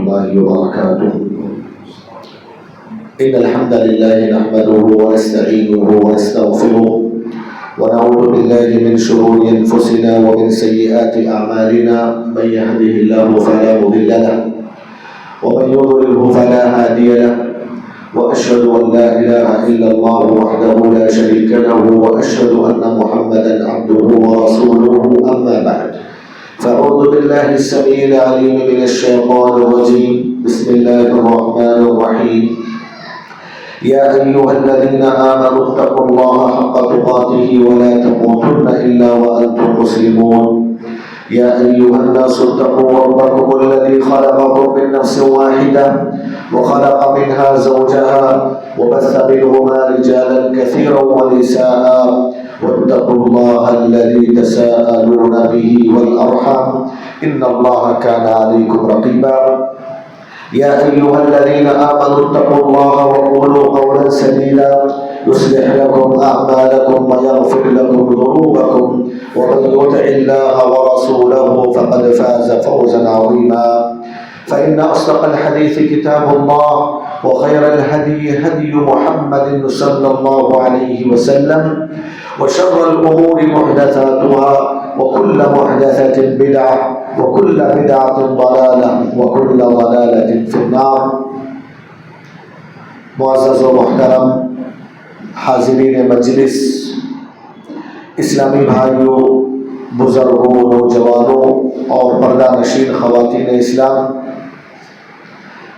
الله وبركاته. إن الحمد لله نحمده ونستعينه ونستغفره ونعوذ بالله من شرور أنفسنا ومن سيئات أعمالنا. من يهده الله فلا مضل له ومن يضلله فلا هادي له، وأشهد أن لا إله إلا الله وحده لا شريك له، وأشهد أن محمدا عبده ورسوله. أما بعد، فأعوذ بالله السميع العليم من الشيطان الرجيم. بسم الله الرحمن الرحيم. يا أيها الذين آمنوا اتقوا الله حق تقاته ولا تموتن إلا وأنتم مسلمون. يا أيها الناس اتقوا ربكم الذي خلقكم من نفس واحدة وخلق منها زوجها وبث منهما رجالا كثيرا ونساء، واتقوا الله الذي تساءلون به والأرحام إن الله كان عليكم رقيبا. يا أيها الذين آمنوا اتقوا الله وقولوا قولا سديدا يصلح لكم أعمالكم ويغفر لكم ذنوبكم، ومن يطع الله ورسوله فقد فاز فوزا عظيما. فإن أصدق الحديث كتاب الله، وخير الهدي هدي محمد صلى الله عليه وسلم، وشر الأمور محدثاتها، وكل محدثة بدعة، وكل بدعة ضلالة، وكل ضلالة في النار. معزز و محترم حاضرین مجلس، اسلامی بھائیوں، بزرگوں، نوجوانوں اور پردہ نشین خواتین اسلام،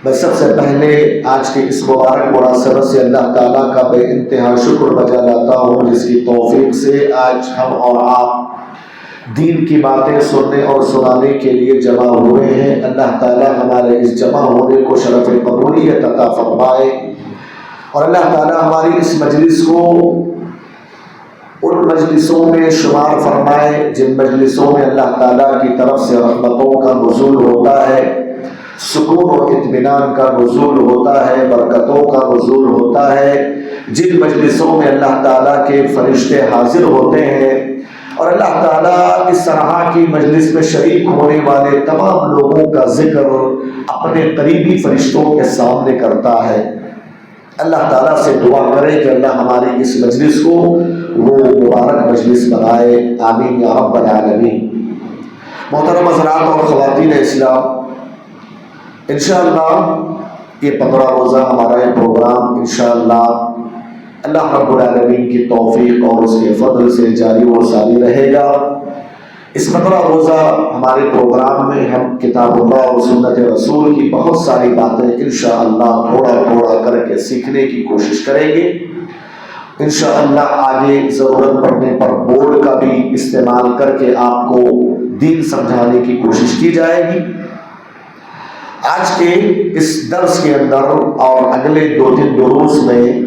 میں سب سے پہلے آج کے اس مبارک مناسبت سے اللہ تعالیٰ کا بے انتہا شکر بجا لاتا ہوں، جس کی توفیق سے آج ہم اور آپ دین کی باتیں سننے اور سنانے کے لیے جمع ہوئے ہیں۔ اللہ تعالیٰ ہمارے اس جمع ہونے کو شرف قبولیت عطا فرمائے، اور اللہ تعالیٰ ہماری اس مجلس کو ان مجلسوں میں شمار فرمائے جن مجلسوں میں اللہ تعالیٰ کی طرف سے رحمتوں کا نزول ہوتا ہے، سکون و اطمینان کا نزول ہوتا ہے، برکتوں کا نزول ہوتا ہے، جن مجلسوں میں اللہ تعالیٰ کے فرشتے حاضر ہوتے ہیں، اور اللہ تعالیٰ اس طرح کی مجلس میں شریک ہونے والے تمام لوگوں کا ذکر اپنے قریبی فرشتوں کے سامنے کرتا ہے۔ اللہ تعالیٰ سے دعا کرے کہ اللہ ہماری اس مجلس کو وہ مبارک مجلس بنائے، آمین یا رب العالمین۔ محترم حضرات اور خواتین اسلام، انشاءاللہ یہ 15 روزہ ہمارا یہ پروگرام انشاءاللہ اللہ رب العالمین کی توفیق اور اس کے فضل سے جاری و ساری رہے گا۔ اس 15 روزہ ہمارے پروگرام میں ہم کتاب اللہ اور سنت رسول کی بہت ساری باتیں انشاءاللہ تھوڑا تھوڑا کر کے سیکھنے کی کوشش کریں گے۔ انشاءاللہ آگے ضرورت پڑنے پر بورڈ کا بھی استعمال کر کے آپ کو دین سمجھانے کی کوشش کی جائے گی۔ آج کے اس درس کے اندر اور اگلے 2-3 دروس میں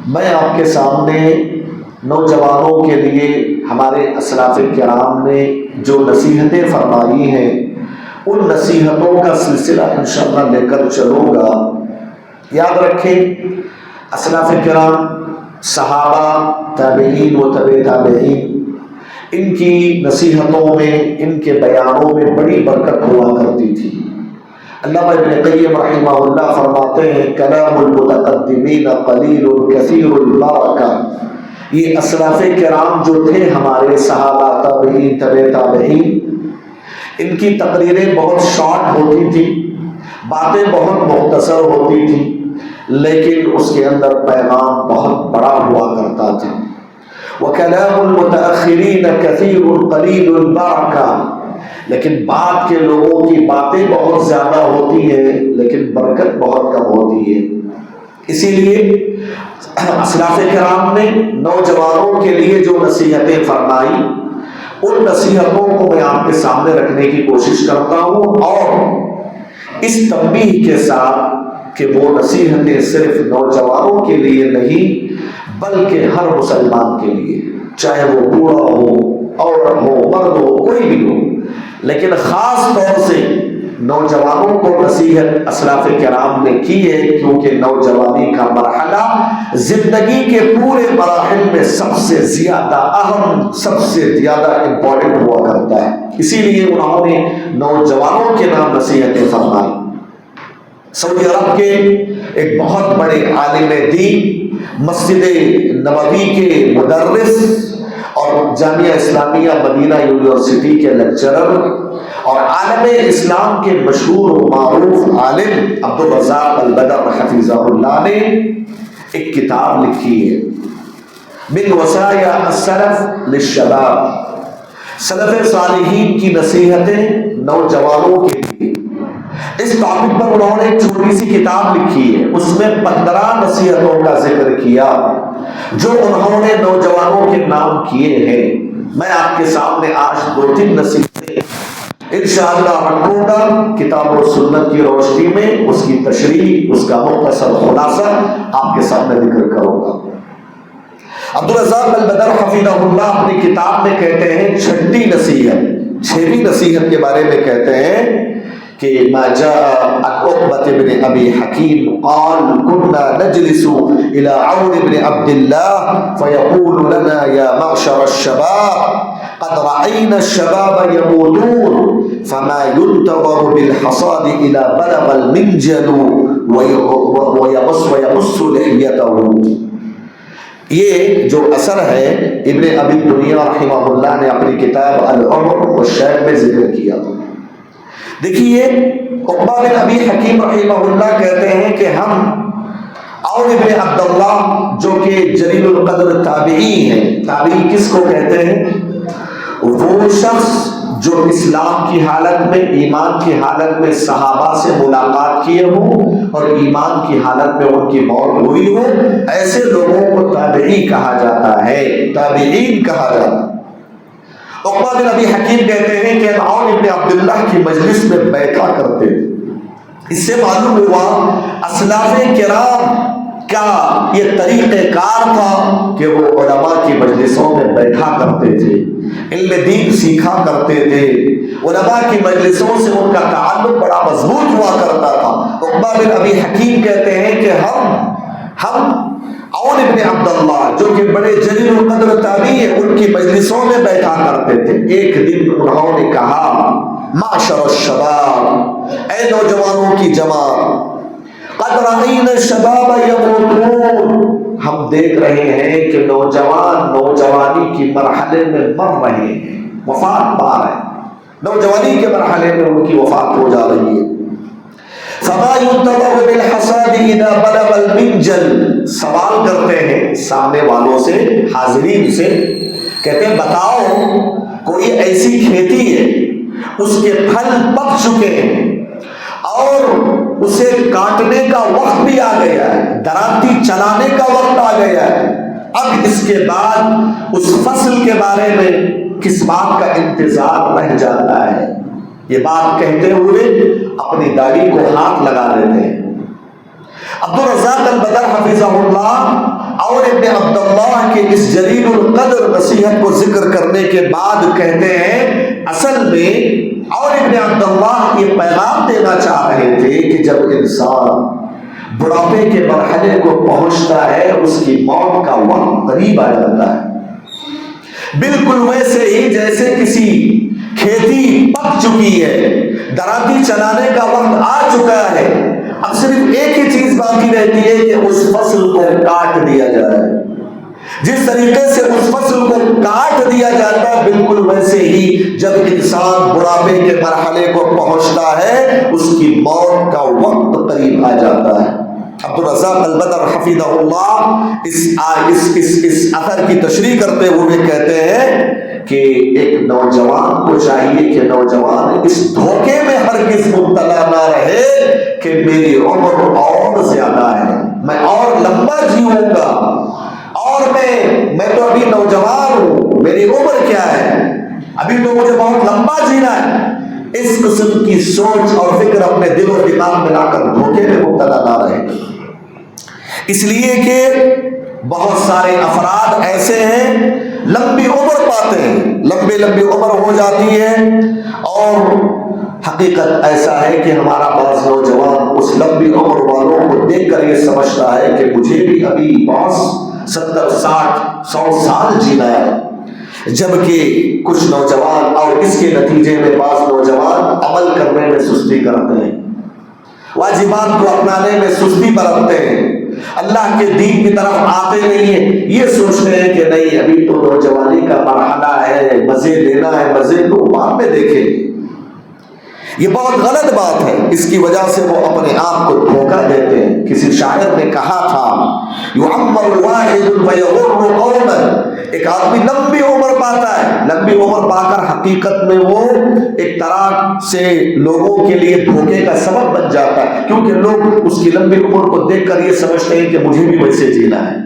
میں آپ کے سامنے نوجوانوں کے لیے ہمارے اسلاف کرام نے جو نصیحتیں فرمائی ہیں، ان نصیحتوں کا سلسلہ انشاءاللہ لے کر چلوں گا۔ یاد رکھیں، اسلاف کرام، صحابہ، تابعین و تبع تابعین، ان کی نصیحتوں میں، ان کے بیانوں میں بڑی برکت ہوا کرتی تھی۔ علامہ ابن قیم رحمہ اللہ فرماتے ہیں، کلام المتقدمین قلیل کثیر البرکہ۔ یہ اسلاف کرام جو تھے ہمارے صحابہ، تابعین، تبع تابعین، ان کی تقریریں بہت شارٹ ہوتی تھی، باتیں بہت مختصر ہوتی تھی، لیکن اس کے اندر پیغام بہت بڑا ہوا کرتا تھا۔ وکلام المتأخرین کثیر قلیل البرکہ، لیکن بعد کے لوگوں کی باتیں بہت زیادہ ہوتی ہیں لیکن برکت بہت کم ہوتی ہے۔ اسی لیے اسلاف کرام نے نوجوانوں کے لیے جو نصیحتیں فرمائی، ان نصیحتوں کو میں آپ کے سامنے رکھنے کی کوشش کرتا ہوں، اور اس تنبیہ کے ساتھ کہ وہ نصیحتیں صرف نوجوانوں کے لیے نہیں بلکہ ہر مسلمان کے لیے، چاہے وہ بوڑھا ہو، عورت ہو، مرد ہو، کوئی بھی ہو، لیکن خاص طور سے نوجوانوں کو نصیحت اسلاف کرام نے کی ہے، کیونکہ نوجوانی کا مرحلہ زندگی کے پورے مراحل میں سب سے زیادہ اہم، سب سے زیادہ امپورٹنٹ ہوا کرتا ہے۔ اسی لیے انہوں نے نوجوانوں کے نام نصیحتیں فرمائی۔ سعودی عرب کے ایک بہت بڑے عالم دین، مسجد نبوی کے مدرس اور جامعہ اسلامیہ مدینہ یونیورسٹی کے لیکچرر اور عالم اسلام کے مشہور و معروف عالم عبدالرزاق البدر حفظہ اللہ نے ایک کتاب لکھی ہے، من وصایا السلف للشباب، سلف صالحین کی نصیحتیں نوجوانوں کے لیے۔ اس ٹاپک پر انہوں نے ایک چھوٹی سی کتاب لکھی ہے، اس میں 15 نصیحتوں کا ذکر کیا جو انہوں نے نوجوانوں کے نام کیے ہیں۔ میں آپ کے سامنے آج 2-3 نصیحتیں انشاءاللہ رکھوں گا کتاب و سنت کی روشنی میں، اس کی تشریح، اس کا مختصر خلاصہ آپ کے سامنے ذکر کروں گا۔ عبدالرزاق البدر حفظہ اللہ اپنی کتاب میں کہتے ہیں 6ٹھی نصیحت، 6ویں نصیحت کے بارے میں کہتے ہیں کہ ما جاء عن عقبة بن ابي حكيم قال كنا نجلس الى عون بن عبد الله فيقول لنا يا معشر الشباب قد رأينا الشباب يموتون فما ينتظر بالحصاد الى بلغ المنجل ويمص لحيته۔ یہ جو اثر ہے ابن ابی دنیا رحمہ اللہ نے اپنی کتاب العمر والشیب میں ذکر کیا۔ دیکھیے عقبہ بن ابی حکیم رحمہ اللہ کہتے ہیں کہ ہم عون بن عبداللہ جو کہ جلیل القدر تابعی ہیں، تابعی کس کو کہتے ہیں؟ وہ شخص جو اسلام کی حالت میں، ایمان کی حالت میں صحابہ سے ملاقات کیے ہوں اور ایمان کی حالت میں ان کی موت ہوئی ہو، ایسے لوگوں کو تابعی کہا جاتا ہے، تابعین کہا جاتا ہے۔ عقبہ بن ابی حکیم کہتے ہیں کہ ہم عون بن عبداللہ کی مجلس میں بیٹھا کرتے تھے۔ اس سے معلوم ہوا اسلاف کرام کا یہ طریقہ کار تھا کہ وہ علماء کی مجلسوں میں بیٹھا کرتے تھے، علم دین سیکھا کرتے تھے، علماء کی مجلسوں سے ان کا تعلق بڑا مضبوط ہوا کرتا تھا۔ عقبہ بن ابی حکیم کہتے ہیں کہ ہم عون ابن عبداللہ جو کہ بڑے جلیل القدر تابعی ہیں ان کی مجلسوں میں بیٹھا کرتے تھے۔ ایک دن انہوں نے کہا معشر الشباب، اے نوجوانوں کی جماعت، قد رأینا الشباب یموتون، ہم دیکھ رہے ہیں کہ نوجوان نوجوانی کی مرحلے میں مر رہے ہیں، وفات پا رہے ہیں، نوجوانی کے مرحلے میں ان کی وفات ہو جا رہی ہے۔ فما ينتظر بالحصاد اذا بلغ المنجل، سوال کرتے ہیں سامنے والوں سے، حاضرین سے، کہتے ہیں بتاؤ کوئی ایسی کھیتی ہے اس کے پھل پک چکے ہیں اور اسے کاٹنے کا وقت بھی آ گیا ہے، دراتی چلانے کا وقت آ گیا ہے، اب اس کے بعد اس فصل کے بارے میں کس بات کا انتظار رہ جاتا ہے؟ یہ بات کہتے ہوئے اپنی داڑھی کو ہاتھ لگا دیتے ہیں۔ عبدالرزاق البدر حفظہ اللہ اور ابن عبداللہ کے اس جلیل القدر نصیحت کو ذکر کرنے کے بعد کہتے ہیں اصل میں اور ابن عبداللہ یہ پیغام دینا چاہ رہے تھے کہ جب انسان بڑھاپے کے مرحلے کو پہنچتا ہے اس کی موت کا وقت قریب آ جاتا ہے، بالکل ویسے ہی جیسے کسی کھیتی پک چکی ہے، دراتی چلانے کا وقت آ چکا ہے، اب صرف ایک ہی چیز باقی رہتی ہے کہ اس فصل کو کاٹ دیا جائے۔ جس طریقے سے اس فصل کو کاٹ دیا جاتا ہے بالکل ویسے ہی جب انسان بڑھاپے کے مرحلے کو پہنچتا ہے اس کی موت کا وقت قریب آ جاتا ہے۔ عبدالرزاق البدر حفظہ اللہ اس اثر کی تشریح کرتے ہوئے کہتے ہیں کہ ایک نوجوان کو چاہیے کہ نوجوان اس دھوکے میں ہرگز مبتلا نہ رہے کہ میری عمر اور زیادہ ہے، میں اور لمبا جیوں گا، اور میں تو ابھی نوجوان ہوں، میری عمر کیا ہے، ابھی تو مجھے بہت لمبا جینا ہے۔ اس قسم کی سوچ اور فکر اپنے دل و دماغ میں لا کر دھوکے میں مبتلا نہ رہے، اس لیے کہ بہت سارے افراد ایسے ہیں لمبی عمر پاتے ہیں، لمبی عمر ہو جاتی ہے، اور حقیقت ایسا ہے کہ ہمارا بعض نوجوان اس لمبی عمر والوں کو دیکھ کر یہ سمجھتا ہے کہ مجھے بھی ابھی 70 60 100 سال جینا ہے، جبکہ کچھ نوجوان اور اس کے نتیجے میں بعض نوجوان عمل کرنے میں سستی کرتے ہیں، واجبات کو اپنانے میں سستی برتتے ہیں، اللہ کے دین کی طرف آتے نہیں ہیں، یہ سوچتے ہیں کہ نہیں ابھی تو نوجوانی کا مرحلہ ہے، مزے لینا ہے، مزے تو بعد میں دیکھیں گے۔ یہ بہت غلط بات ہے، اس کی وجہ سے وہ اپنے آپ کو دھوکہ دیتے ہیں۔ کسی شاعر نے کہا تھا یعمر واحد ویغر قوما، ایک آدمی لمبی عمر پاتا ہے، لمبی عمر پا کر حقیقت میں وہ ایک طرح سے لوگوں کے لیے دھوکے کا سبب بن جاتا ہے، کیونکہ لوگ اس کی لمبی عمر کو دیکھ کر یہ سمجھتے ہیں کہ مجھے بھی ویسے جینا ہے۔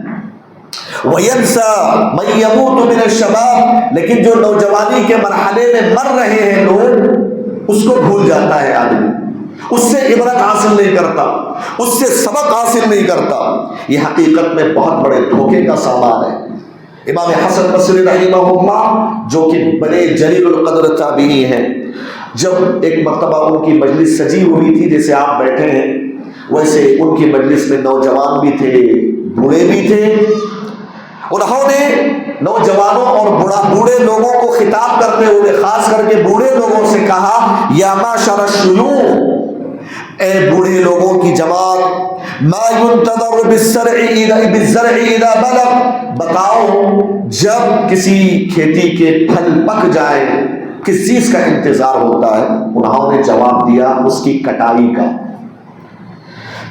وَيَنْسَى مَنْ يَمُوتُ مِنَ الشَّبَابِ، لیکن جو نوجوانی کے مرحلے میں مر رہے ہیں لوگ، اس کو بھول جاتا ہے آدمی، اس سے عبرت حاصل نہیں کرتا، اس سے سبق حاصل نہیں کرتا۔ یہ حقیقت میں بہت بڑے دھوکے کا سامان ہے۔ امام حسن بصری رحمہ اللہ جو کہ بڑے جلیل القدر تابعی ہیں، جب ایک مرتبہ ان کی مجلس سجی ہوئی تھی، جیسے آپ بیٹھے ہیں ویسے ان کی مجلس میں نوجوان بھی تھے، بوڑھے بھی تھے۔ انہوں نے نوجوانوں اور بوڑھے لوگوں کو خطاب کرتے ہوئے خاص کر کے بوڑھے لوگوں سے کہا یا معشر الشیوخ، اے بوڑھے لوگوں کی جماعت، ما ينتظر بالزرع اذا بلغ، بتاؤ جب کسی کھیتی کے پھل پک جائیں کس چیز کا انتظار ہوتا ہے؟ انہوں نے جواب دیا اس کی کٹائی کا۔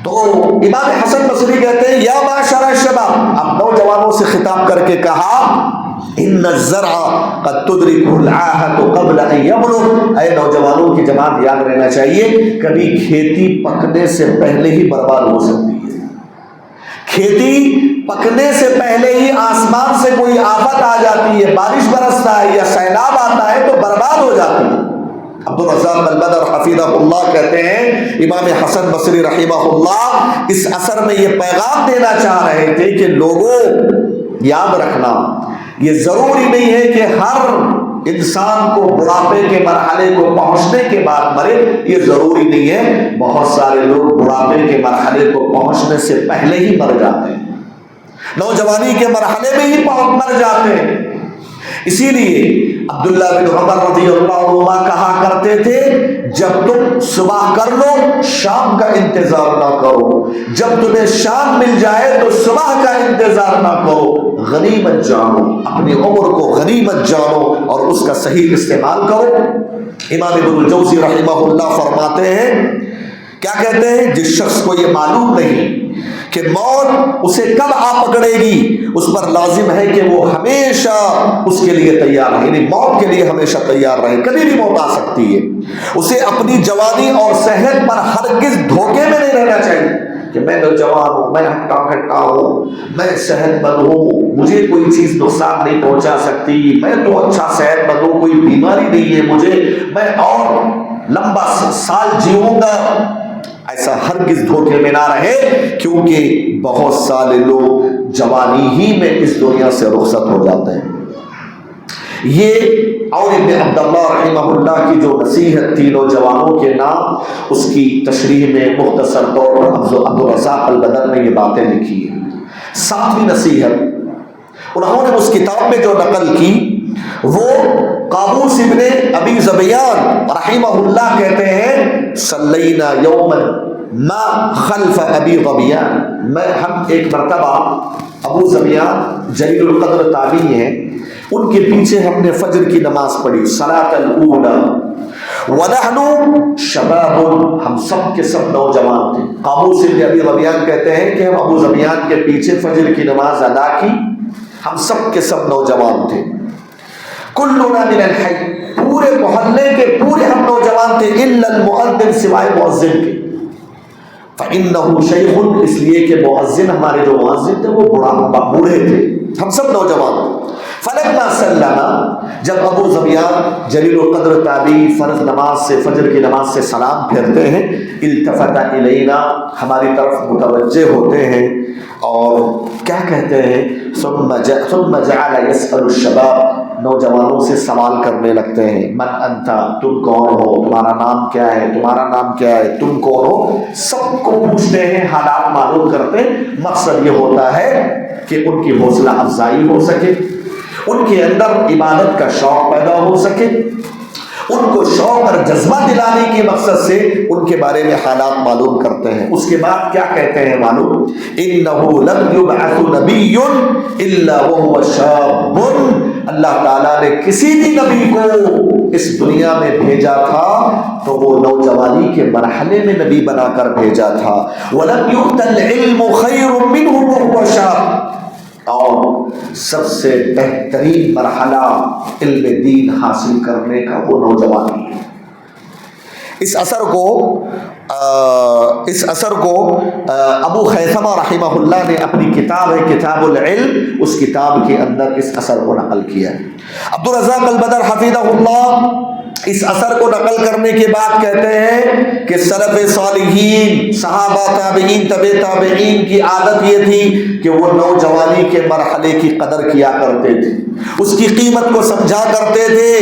تو امام حسن بصری کہتے ہیں یا معشر الشباب، اب نوجوانوں سے خطاب کر کے کہا ان الزرع قد تدركه العاهة قبل ان يبلغ، اے نوجوانوں کی جماعت یاد رہنا چاہیے کبھی کھیتی پکنے سے پہلے ہی برباد ہو سکتی ہے۔ کھیتی پکنے سے پہلے ہی آسمان سے کوئی آفت آ جاتی ہے، بارش برستا ہے یا سیلاب آتا ہے تو برباد ہو جاتی ہے۔ عبدالرزاق البدر حفیظہ اللہ کہتے ہیں امام حسن بصری رحمہ اللہ اس اثر میں یہ پیغام دینا چاہ رہے تھے کہ لوگوں یاد رکھنا یہ ضروری نہیں ہے کہ ہر انسان کو بڑھاپے کے مرحلے کو پہنچنے کے بعد مرے، یہ ضروری نہیں ہے۔ بہت سارے لوگ بڑھاپے کے مرحلے کو پہنچنے سے پہلے ہی مر جاتے ہیں، نوجوانی کے مرحلے میں ہی مر جاتے ہیں۔ اسی لیے عبداللہ بن عمر رضی اللہ عنہ کہا کرتے تھے جب تم صبح کر لو شام کا انتظار نہ کرو، جب تمہیں شام مل جائے تو صبح کا انتظار نہ کرو، غنیمت جانو، اپنی عمر کو غنیمت جانو اور اس کا صحیح استعمال کرو۔ امام ابن الجوزی رحمہ اللہ فرماتے ہیں، کیا کہتے ہیں، جس شخص کو یہ معلوم نہیں کہ موت اسے کب آ پکڑے گی، اس پر لازم ہے کہ وہ ہمیشہ اس کے لیے تیار رہے، یعنی موت کے لیے ہمیشہ تیار رہے، کبھی بھی موت آ سکتی ہے۔ اسے اپنی جوانی اور صحت پر ہرگز دھوکے میں نہیں رہنا چاہیے کہ میں نوجوان ہوں، میں ہٹا کھٹا ہوں، میں صحت مند ہوں، مجھے کوئی چیز نقصان نہیں پہنچا سکتی، میں تو اچھا صحت مند ہوں، کوئی بیماری نہیں ہے مجھے، میں اور لمبا سال جیوں گا۔ ایسا ہرگز دھوکے میں نہ رہے، کیونکہ بہت سارے لوگ جوانی ہی میں اس دنیا سے رخصت ہو جاتے ہیں۔ یہ اور ابن عبداللہ رحمہ اللہ کی جو نصیحت تھی نوجوانوں کے نام، اس کی تشریح میں مختصر طور پر عبدالرزاق البدر نے یہ باتیں لکھی ہیں۔ ساتویں نصیحت انہوں نے اس کتاب میں جو نقل کی وہ قابوس ابن ابی ذبیان رحمہ اللہ کہتے ہیں صلینا یوما ما خلف ابی ذبیان، ہم ایک مرتبہ ابو ذبیان جلیل القدر تابعی ہیں، ان کے پیچھے ہم نے فجر کی نماز پڑھی صلاۃ الاولی ونحن شباب، ہم سب کے سب نوجوان تھے۔ قابوس ابن ابی ذبیان کہتے ہیں کہ ہم ابو ذبیان کے پیچھے فجر کی نماز ادا کی، ہم سب کے سب نوجوان تھے۔ کلنا من الحی، پورے محلے کے پورے ہم نوجوان تھے، الا المؤذن، سوائے مؤذن کے، فانه شیخ، اس لیے کہ مؤذن ہمارے جو مؤذن تھے وہ بوڑھے تھے، ہم سب نوجوان تھے۔ فلما سلم، جب ابو ذبیان جلیل القدر تابعی فرض نماز سے فجر کی نماز سے سلام پھیرتے ہیں، التفت الینا، ہماری طرف متوجہ ہوتے ہیں اور کیا کہتے ہیں، ثم جعل يسأل الشباب، نوجوانوں سے سوال کرنے لگتے ہیں، من انت، تم کون ہو، تمہارا نام کیا ہے، تمہارا نام کیا ہے، تم کون ہو، سب کو پوچھتے ہیں، حالات معلوم کرتے ہیں۔ مقصد یہ ہوتا ہے کہ ان کی حوصلہ افزائی ہو سکے، ان کے اندر عبادت کا شوق پیدا ہو سکے، ان کو شوق اور جذبہ دلانے کے مقصد سے ان کے بارے میں حالات معلوم کرتے ہیں. اس کے بعد کیا کہتے ہیں معلوم؟ انه لم يبعث نبی الا وهو شاب. اللہ تعالیٰ نے کسی بھی نبی کو اس دنیا میں بھیجا تھا تو وہ نوجوانی کے مرحلے میں نبی بنا کر بھیجا تھا. وَلَمْ يُؤْتَ الْعِلْمُ خَيْرٌ مِّنْهُ وَهُوَ شَابٌ. اور سب سے بہترین مرحلہ علم دین حاصل کرنے کا وہ نوجوانی ہے. اس اثر کو ابو خیثمہ رحمہ اللہ نے اپنی کتاب ہے کتاب العلم، اس کتاب کے اندر اس اثر کو نقل کیا ہے. عبدالرزاق البدر حفظہ اللہ اس اثر کو نقل کرنے کے بعد کہتے ہیں کہ سلف صالحین، صحابہ، تابعین، تبع تابعین کی عادت یہ تھی کہ وہ نوجوانی کے مرحلے کی قدر کیا کرتے تھے، اس کی قیمت کو سمجھا کرتے تھے.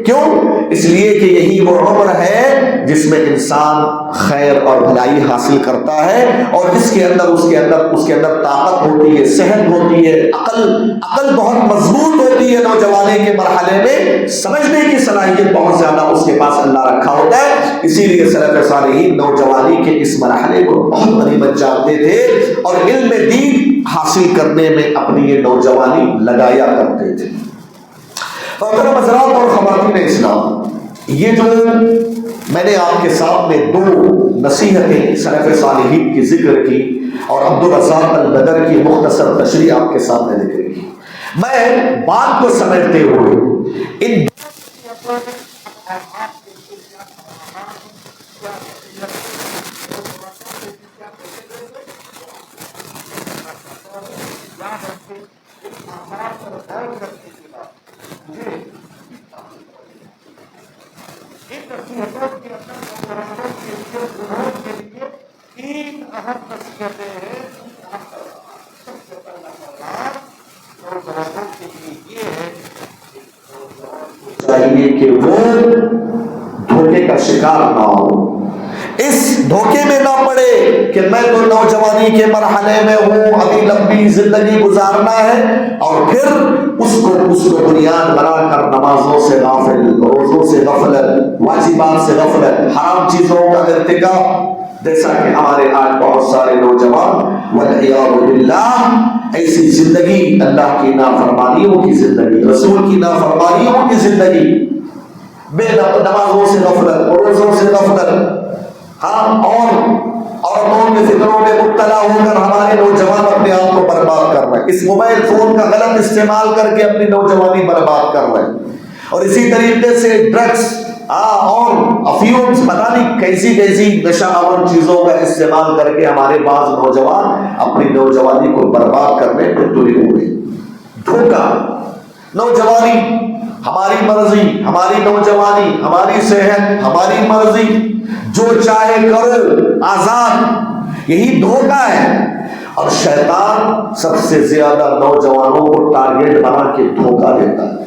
کیوں؟ اس لیے کہ یہی وہ عمر ہے جس میں انسان خیر اور بھلائی حاصل کرتا ہے، اور اس کے اندر طاقت ہوتی ہے، صحت ہوتی ہے، عقل بہت مضبوط ہوتی ہے. نوجوانی کے مرحلے میں سمجھنے کی صلاحیت بہت زیادہ اس کے پاس اللہ رکھا ہوتا ہے. اسی لیے سلف صالحین نوجوانی کے اس مرحلے کو بہت غنیمت جانتے تھے اور علم دین حاصل کرنے میں اپنی یہ نوجوانی لگایا کرتے تھے. محترم حضرات اور خواتین اسلام، یہ جو میں نے آپ کے سامنے دو نصیحتیں سلف صالحین کی ذکر کی اور عبدالرزاق البدر کی مختصر تشریح آپ کے سامنے ذکر کی، میں بات کو سمجھتے ہوئے ان چاہیے کہ وہ دھوکے کا شکار نہ ہو، اس دھوکے میں نہ پڑے کہ میں تو نوجوانی کے مرحلے میں ہوں، ابھی لمبی زندگی گزارنا ہے، اور پھر اس کو بنیاد بنا کر نمازوں سے غافل، روزوں سے غفلت، واجبات سے غفلت، حرام چیزوں کا ارتکاب، جیسا کہ ہمارے آج بہت سارے نوجوان والعیاذ باللہ ایسی زندگی، اللہ کی نافرمانیوں کی زندگی، رسول کی نافرمانیوں کی زندگی، بے نمازوں سے غفلت، روزوں سے غفلت، اور عورتوں کے فکروں میں مبتلا ہو کر ہمارے نوجوان اپنے آپ کو برباد کر رہے ہیں، اس موبائل فون کا غلط استعمال کر کے اپنی نوجوانی برباد کر رہے ہیں، اور اسی طریقے سے ڈرگس اور افیومز، پتہ نہیں کیسی نشہ آور چیزوں کا استعمال کر کے ہمارے بعض نوجوان اپنی نوجوانی کو برباد کرنے میں تلے ہوئے. دھوکہ، نوجوانی ہماری مرضی، ہماری نوجوانی ہماری صحت ہماری مرضی، جو چاہے کرو، آزاد، یہی دھوکہ ہے. اور شیطان سب سے زیادہ نوجوانوں کو ٹارگیٹ بنا کے دھوکہ دیتا ہے،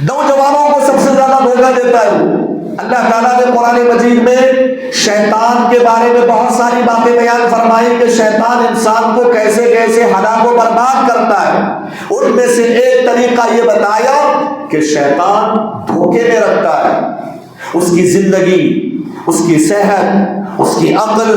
نوجوانوں کو سب سے زیادہ دھوکہ دیتا ہے. اللہ تعالیٰ نے قرآن مجید میں شیطان کے بارے میں بہت ساری باتیں بیان فرمائی کہ شیطان انسان کو کیسے کیسے ہلاک و برباد کرتا ہے. ان میں سے ایک طریقہ یہ بتایا کہ شیطان دھوکے میں رکھتا ہے، اس کی زندگی، اس کی صحت، اس کی عقل،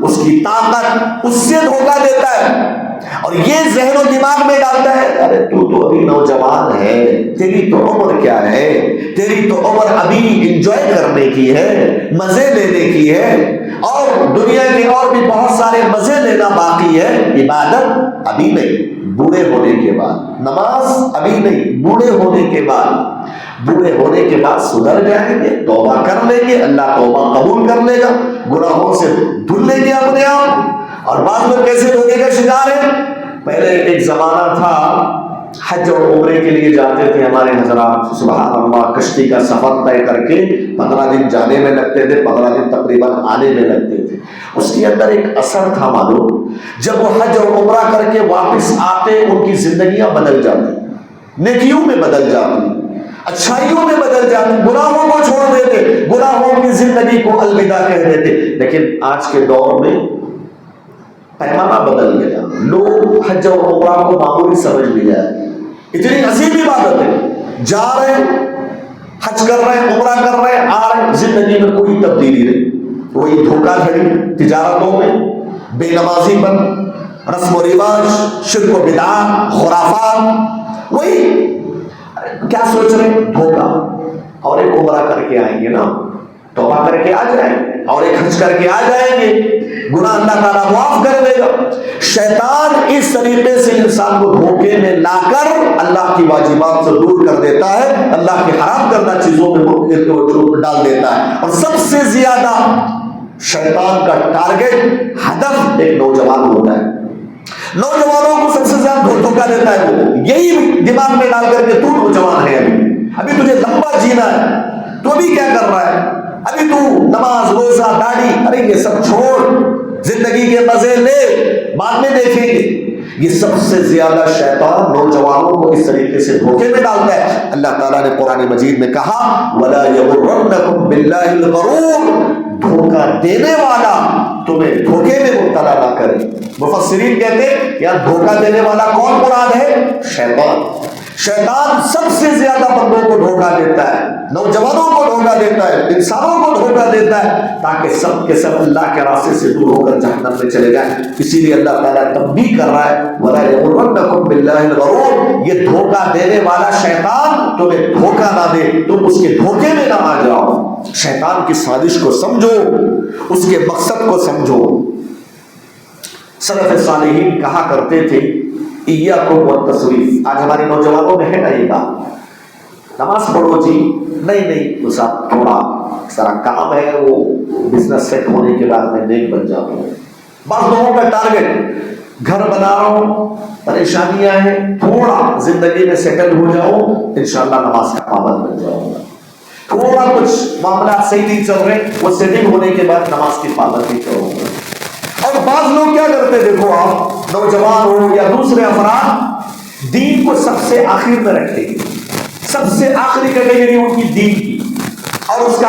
اس کی طاقت، اس سے دھوکہ دیتا ہے، اور یہ ذہن و دماغ میں ڈالتا ہے ارے تو ابھی نوجوان ہے، تیری تو عمر کیا ہے، تیری تو عمر ابھی انجوائے کرنے کی ہے، مزے لینے کی ہے، اور دنیا کے اور بھی بہت سارے مزے لینا باقی ہے. عبادت ابھی نہیں، بوڑھے ہونے کے بعد، نماز ابھی نہیں، بوڑھے ہونے کے بعد سدھر جائیں گے، توبہ کر لیں گے، اللہ توبہ قبول کر لے گا، گناہوں سے دھل لیں گے اپنے آپ. اور بعض لوگ کیسے دھوکے کا شکار ہیں. پہلے ایک زمانہ تھا حج اور عمرے کے لیے جاتے تھے ہمارے حضرات، سبحان اللہ، کشتی کا سفر طے کر کے 15 دن جانے میں لگتے تھے، 15 دن تقریباً آنے میں لگتے تھے. اس کے اندر ایک اثر تھا معلوم، جب وہ حج اور عمرہ کر کے واپس آتے ان کی زندگیاں بدل جاتی، نیکیوں میں بدل جاتی، اچھائیوں میں بدل جاتی، گناہوں کو چھوڑ دیتے، گناہوں کی زندگی کو الوداع کہہ دیتے. لیکن آج کے دور میں پیمانہ بدل گیا، لوگ حج اور عمرہ کو معمولی سمجھ لیا ہے، اتنی عظیم عبادت ہے، جا رہے حج کر رہے ہیں، عمرہ کر رہے ہیں، آ رہے ہیں، زندگی میں کوئی تبدیلی نہیں، وہی دھوکہ دھڑی تجارتوں میں، بے نمازی بن، رسم و رواج، شرک و بدعات، خرافات، وہی کیا سوچ رہے ہیں؟ دھوکہ. اور ایک عمرہ کر کے آئیں گے نا، توبہ کر کے آ جائیں، اور ایک حج کر کے آ جائیں گے، گناہ اللہ تعالیٰ معاف کر دے گا. شیطان اس طریقے سے انسان کو دھوکے میں لا کر اللہ کی واجبات سے دور کر دیتا ہے، اللہ کے حرام کردہ چیزوں میں ڈال دیتا ہے. اور سب سے زیادہ شیطان کا ٹارگٹ، ہدف ایک نوجوان ہوتا ہے. نوجوانوں کو سب سے زیادہ دھوکہ دیتا ہے وہ، یہی دماغ میں ڈال کر کے تو نوجوان ہے، ابھی تجھے لمبا جینا ہے، تو ابھی کیا کر رہا ہے، ابھی تو نماز روزہ داڑھی، ارے یہ سب چھوڑ، زندگی کے مزے لے، بعد میں دیکھیں گے. یہ سب سے زیادہ شیطان نوجوانوں کو اس طریقے سے دھوکے میں ڈالتا ہے. اللہ تعالیٰ نے قرآن مجید میں کہا وَلَا يَغُرَّنَّكُمْ بِاللَّهِ الْغَرُورُ، دھوکہ دینے والا تمہیں دھوکے میں مبتلا نہ کرے. مفسرین کہتے ہیں یا دھوکہ دینے والا کون مراد ہے؟ شیطان. شیطان سب سے زیادہ بندوں کو دھوکہ دیتا ہے، نوجوانوں کو دھوکہ دیتا ہے، انسانوں کو دھوکہ دیتا ہے، تاکہ سب کے سب اللہ کے راستے سے دور ہو کر جہنم میں چلے جائیں. اسی لیے اللہ تعالیٰ تنبیہ کر رہا ہے وَلَا يَغُرَّنَّكُمْ بِاللَّهِ الْغَرُورُ، یہ دھوکہ دینے والا شیطان تمہیں دھوکہ نہ دے، تم اس کے دھوکے میں نہ آ جاؤ. شیطان کی سازش کو سمجھو، اس کے مقصد کو سمجھو. سلف صالحین کہا کرتے تھے ایاکم والتسویف. آج ہمارے نوجوانوں میں ہے نا یہ بات، نماز پڑھو جی، نہیں اس آپ تھوڑا سارا کام ہے، وہ بزنس سیٹ ہونے کے بعد میں نیک بن جاؤں گا. بعض لوگوں کا ٹارگٹ گھر بنا رہا ہوں، پریشانیاں ہیں، تھوڑا زندگی میں سیٹل ہو جاؤں، انشاءاللہ نماز کا پابند بن جاؤں گا. تھوڑا کچھ معاملات صحیح نہیں چل رہے، وہ سیٹل ہونے کے بعد نماز کی پابندی کروں گا. اور بعض لوگ کیا کرتے، دیکھو آپ نوجوان ہو یا دوسرے افراد، دین کو سب سے آخر میں رکھتے ہیں، سب سے آخری کیٹیگری ان کی دین کی. اور اس کا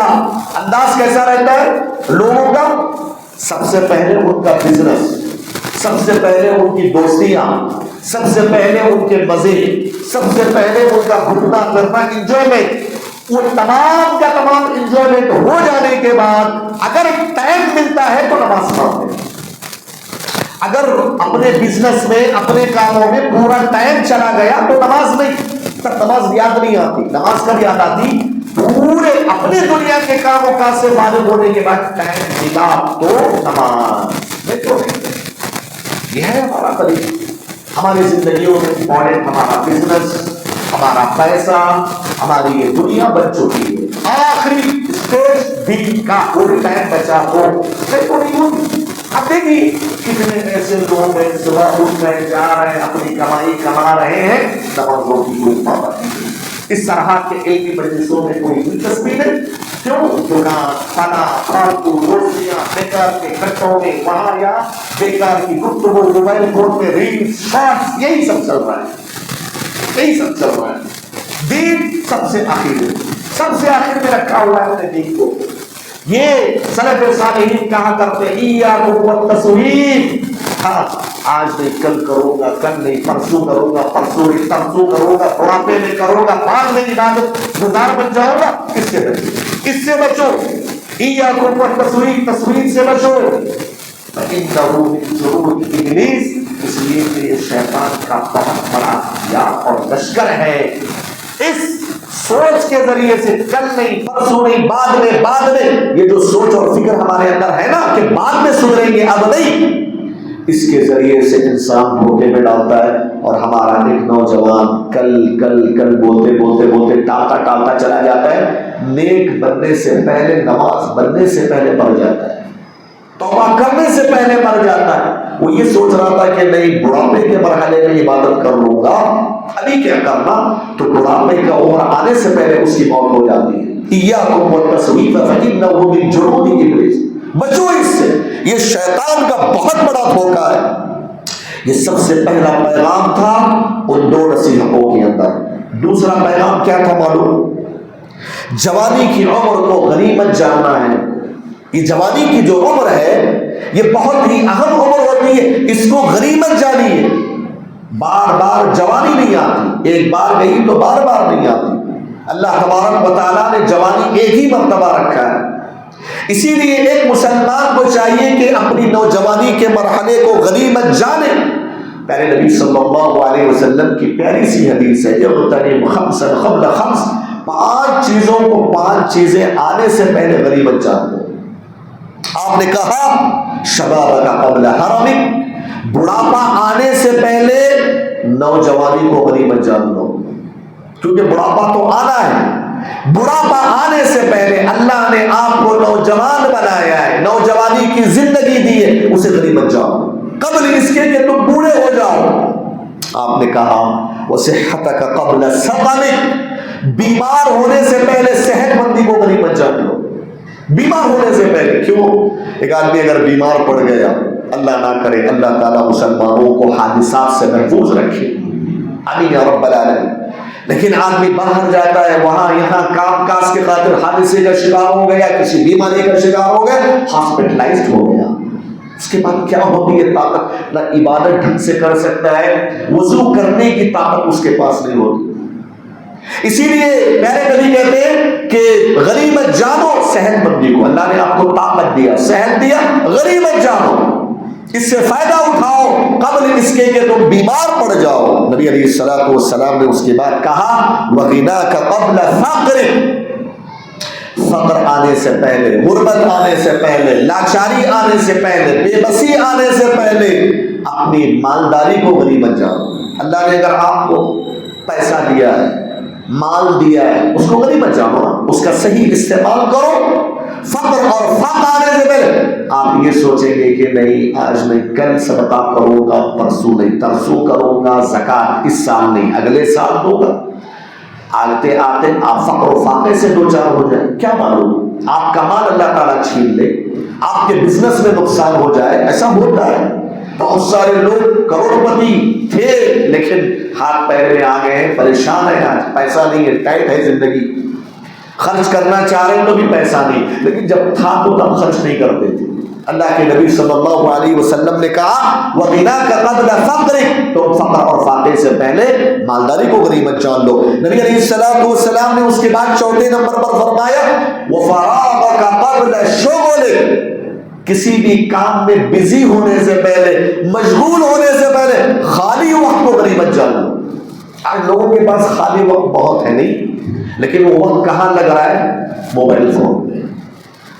انداز کیسا رہتا ہے لوگوں کا؟ سب سے پہلے ان کا بزنس، سب سے پہلے ان کی دوستیاں، سب سے پہلے ان کے مزے، سب سے پہلے ان کا گھومنا پھرنا، انجوائمنٹ. وہ تمام کا تمام انجوائمنٹ ہو جانے کے بعد اگر ٹائم ملتا ہے تو نماز پڑھتے ہیں. اگر اپنے بزنس میں، اپنے کاموں میں پورا ٹائم چلا گیا تو نماز نہیں، تب نماز یاد نہیں آتی. نماز کب یاد آتی؟ پورے اپنے دنیا کے کام و کاج سے فارغ ہونے کے بعد ٹائم ملا تو نماز. یہ ہے ہمارا طریقہ. ہماری زندگیوں میں امپورٹنٹ ہمارا بزنس، ہمارا پیسہ، ہماری یہ دنیا بن چکی ہے. آخری اسٹیج دین کا، کوئی ٹائم بچا ہو اب دیکھیے کتنے ایسے لوگ ہیں صبح اٹھ رہے، جا رہے ہیں، اپنی کمائی کما رہے ہیں، نمازوں کی کوئی پابندی نہیں. اس طرح کے علمی مجلسوں میں کوئی دلچسپی نہیں. کیوں؟ دکان، کھانا، فالتو روٹیاں، بیکار کے کٹوں میں وہاں، یا بیکار کی گفتگو، موبائل فون میں ریلز، شارٹس، یہی سب چل رہا ہے، یہی سب چل رہا ہے. دین سب سے آخر میں، سب سے آخر میں رکھا ہوا ہے اپنے دین کو. یہ سلف صالحین کہا کرتے ایاکم والتسویف. ہاں آج نہیں کل کروں گا، کل نہیں پرسوں کروں گا، پرسوں نہیں ترسوں کروں گا، بڑھاپے میں کروں گا، بعد میں عبادت گزار بن جاؤں گا. اس سے بچو، اس سے بچو. ایاکم والتسویف، تسویف سے بچو. فإنه من جنود ابلیس، اس لیے کہ یہ شیطان کا بہت بڑا ہتھیار اور لشکر ہے. اس سوچ کے ذریعے سے کل نہیں، پرسوں نہیں، بعد میں یہ جو سوچ اور فکر ہمارے اندر ہے نا کہ بعد میں سدھریں گے، اب نہیں، اس کے ذریعے سے انسان دھوکے میں ڈالتا ہے. اور ہمارا ایک نوجوان کل بولتے ٹالتا چلا جاتا ہے. نیک بننے سے پہلے، نماز بننے سے پہلے مر جاتا ہے، توبہ کرنے سے پہلے مر جاتا ہے. وہ یہ سوچ رہا تھا کہ نہیں بڑھاپے کے مرحلے میں عبادت کر لوں گا، ابھی کیا کرنا، تو بڑھاپے کا عمر آنے سے پہلے اس کی موت ہو جاتی ہے. ایاکم والتسویف فإنه من جنود ابلیس. بچو اس سے، یہ شیطان کا بہت بڑا دھوکہ ہے. یہ سب سے پہلا پیغام تھا ان دو نصیحتوں کے اندر. دوسرا پیغام کیا تھا معلوم؟ جوانی کی عمر کو غنیمت جاننا ہے. یہ جوانی کی جو عمر ہے یہ بہت ہی اہم عمر ہوتی ہے، اس کو غنیمت جانیے. بار بار جوانی نہیں آتی، ایک بار گئی تو بار بار نہیں آتی. اللہ تبارک و تعالیٰ نے جوانی ایک ہی مرتبہ رکھا ہے، اسی لیے ایک مسلمان کو چاہیے کہ اپنی نوجوانی کے مرحلے کو غنیمت جانے۔ پیارے نبی صلی اللہ علیہ وسلم کی پیاری سی حدیث ہے، اغتنم خمسا قبل خمس، 5 چیزوں کو 5 چیزیں آنے سے پہلے غنیمت جان لو۔ آپ نے کہا شبابک قبل حرمک، بڑھاپا آنے سے پہلے نوجوانی کو غنیمت جان لو، کیونکہ بڑھاپا تو آنا ہے۔ بڑھاپا آنے سے پہلے اللہ نے آپ کو نوجوان بنایا ہے، نوجوانی کی زندگی دی ہے، اسے غنیمت جاؤ قبل اس کے کہ تم بوڑھے ہو جاؤ۔ آپ نے کہا وصحتک قبل سقمک، بیمار ہونے سے پہلے صحت مندی کو غنیمت جان لو، بیمار ہونے سے پہلے۔ کیوں؟ ایک آدمی اگر بیمار پڑ گیا، اللہ نہ کرے، اللہ تعالیٰ مسلمانوں کو حادثات سے محفوظ رکھے، آمین یا رب العالمین، لیکن آدمی باہر جاتا ہے، وہاں یہاں کام کاج کے خاطر حادثے کا شکار ہو گیا، کسی بیماری کا شکار ہو گیا، ہاسپٹلائزڈ ہو گیا، اس کے بعد کیا ہوتی ہے؟ طاقت، نہ عبادت ڈھنگ سے کر سکتا ہے، وضو کرنے کی طاقت اس کے پاس نہیں ہوتی۔ اسی لیے میرے نبی کہتے ہیں کہ غنیمت جانو صحت مندی کو، اللہ نے آپ کو طاقت دیا، صحت دیا، غنیمت جانو، اس سے فائدہ اٹھاؤ قبل اس کے کہ تم بیمار پڑ جاؤ۔ نبی علیہ الصلوۃ والسلام نے اس کے بعد کہا وغناک قبل فقر، فقر آنے سے پہلے، غربت آنے سے پہلے، لاچاری آنے سے پہلے، بے بسی آنے سے پہلے اپنی مالداری کو غنیمت جانو۔ اللہ نے اگر آپ کو پیسہ دیا ہے، مال دیا ہے، اس کو غنیمت جانو، اس کا صحیح استعمال کرو۔ فقر اور فقر آنے سے پہلے آپ یہ سوچیں گے کہ نہیں آج میں کل صدقہ کروں گا، پرسوں نہیں ترسوں کروں گا، زکوٰۃ اس سال نہیں اگلے سال دوں گا، آتے آتے آپ فقر و فاقے سے دو چار ہو جائیں، کیا معلوم آپ کا مال اللہ تعالیٰ چھین لے، آپ کے بزنس میں نقصان ہو جائے۔ ایسا ہوتا ہے، بہت سارے لوگ کروڑپتی تھے لیکن ہاتھ پیر میں آ گئے ہیں، پریشان ہیں، آج پیسہ نہیں ہے، ٹائٹ ہے زندگی، خرچ کرنا چاہ رہے ہیں تو بھی پیسہ نہیں، لیکن جب تھا تو تب خرچ نہیں کرتے تھے۔ اللہ کے نبی صلی اللہ علیہ وسلم نے کہا وغناک قبل فقرک، تو فقر اور فاقے سے پہلے مالداری کو غنیمت جان لو۔ نبی علیہ الصلوۃ والسلام نے اس کے بعد چوتھے نمبر پر فرمایا وفراغک قبل شغلک، کسی بھی کام میں بزی ہونے سے پہلے، مشغول ہونے سے پہلے خالی وقت کو غنیمت جان لو۔ آج لوگوں کے پاس خالی وقت بہت ہے نہیں، لیکن وہ وقت کہاں لگ رہا ہے؟ موبائل فون میں۔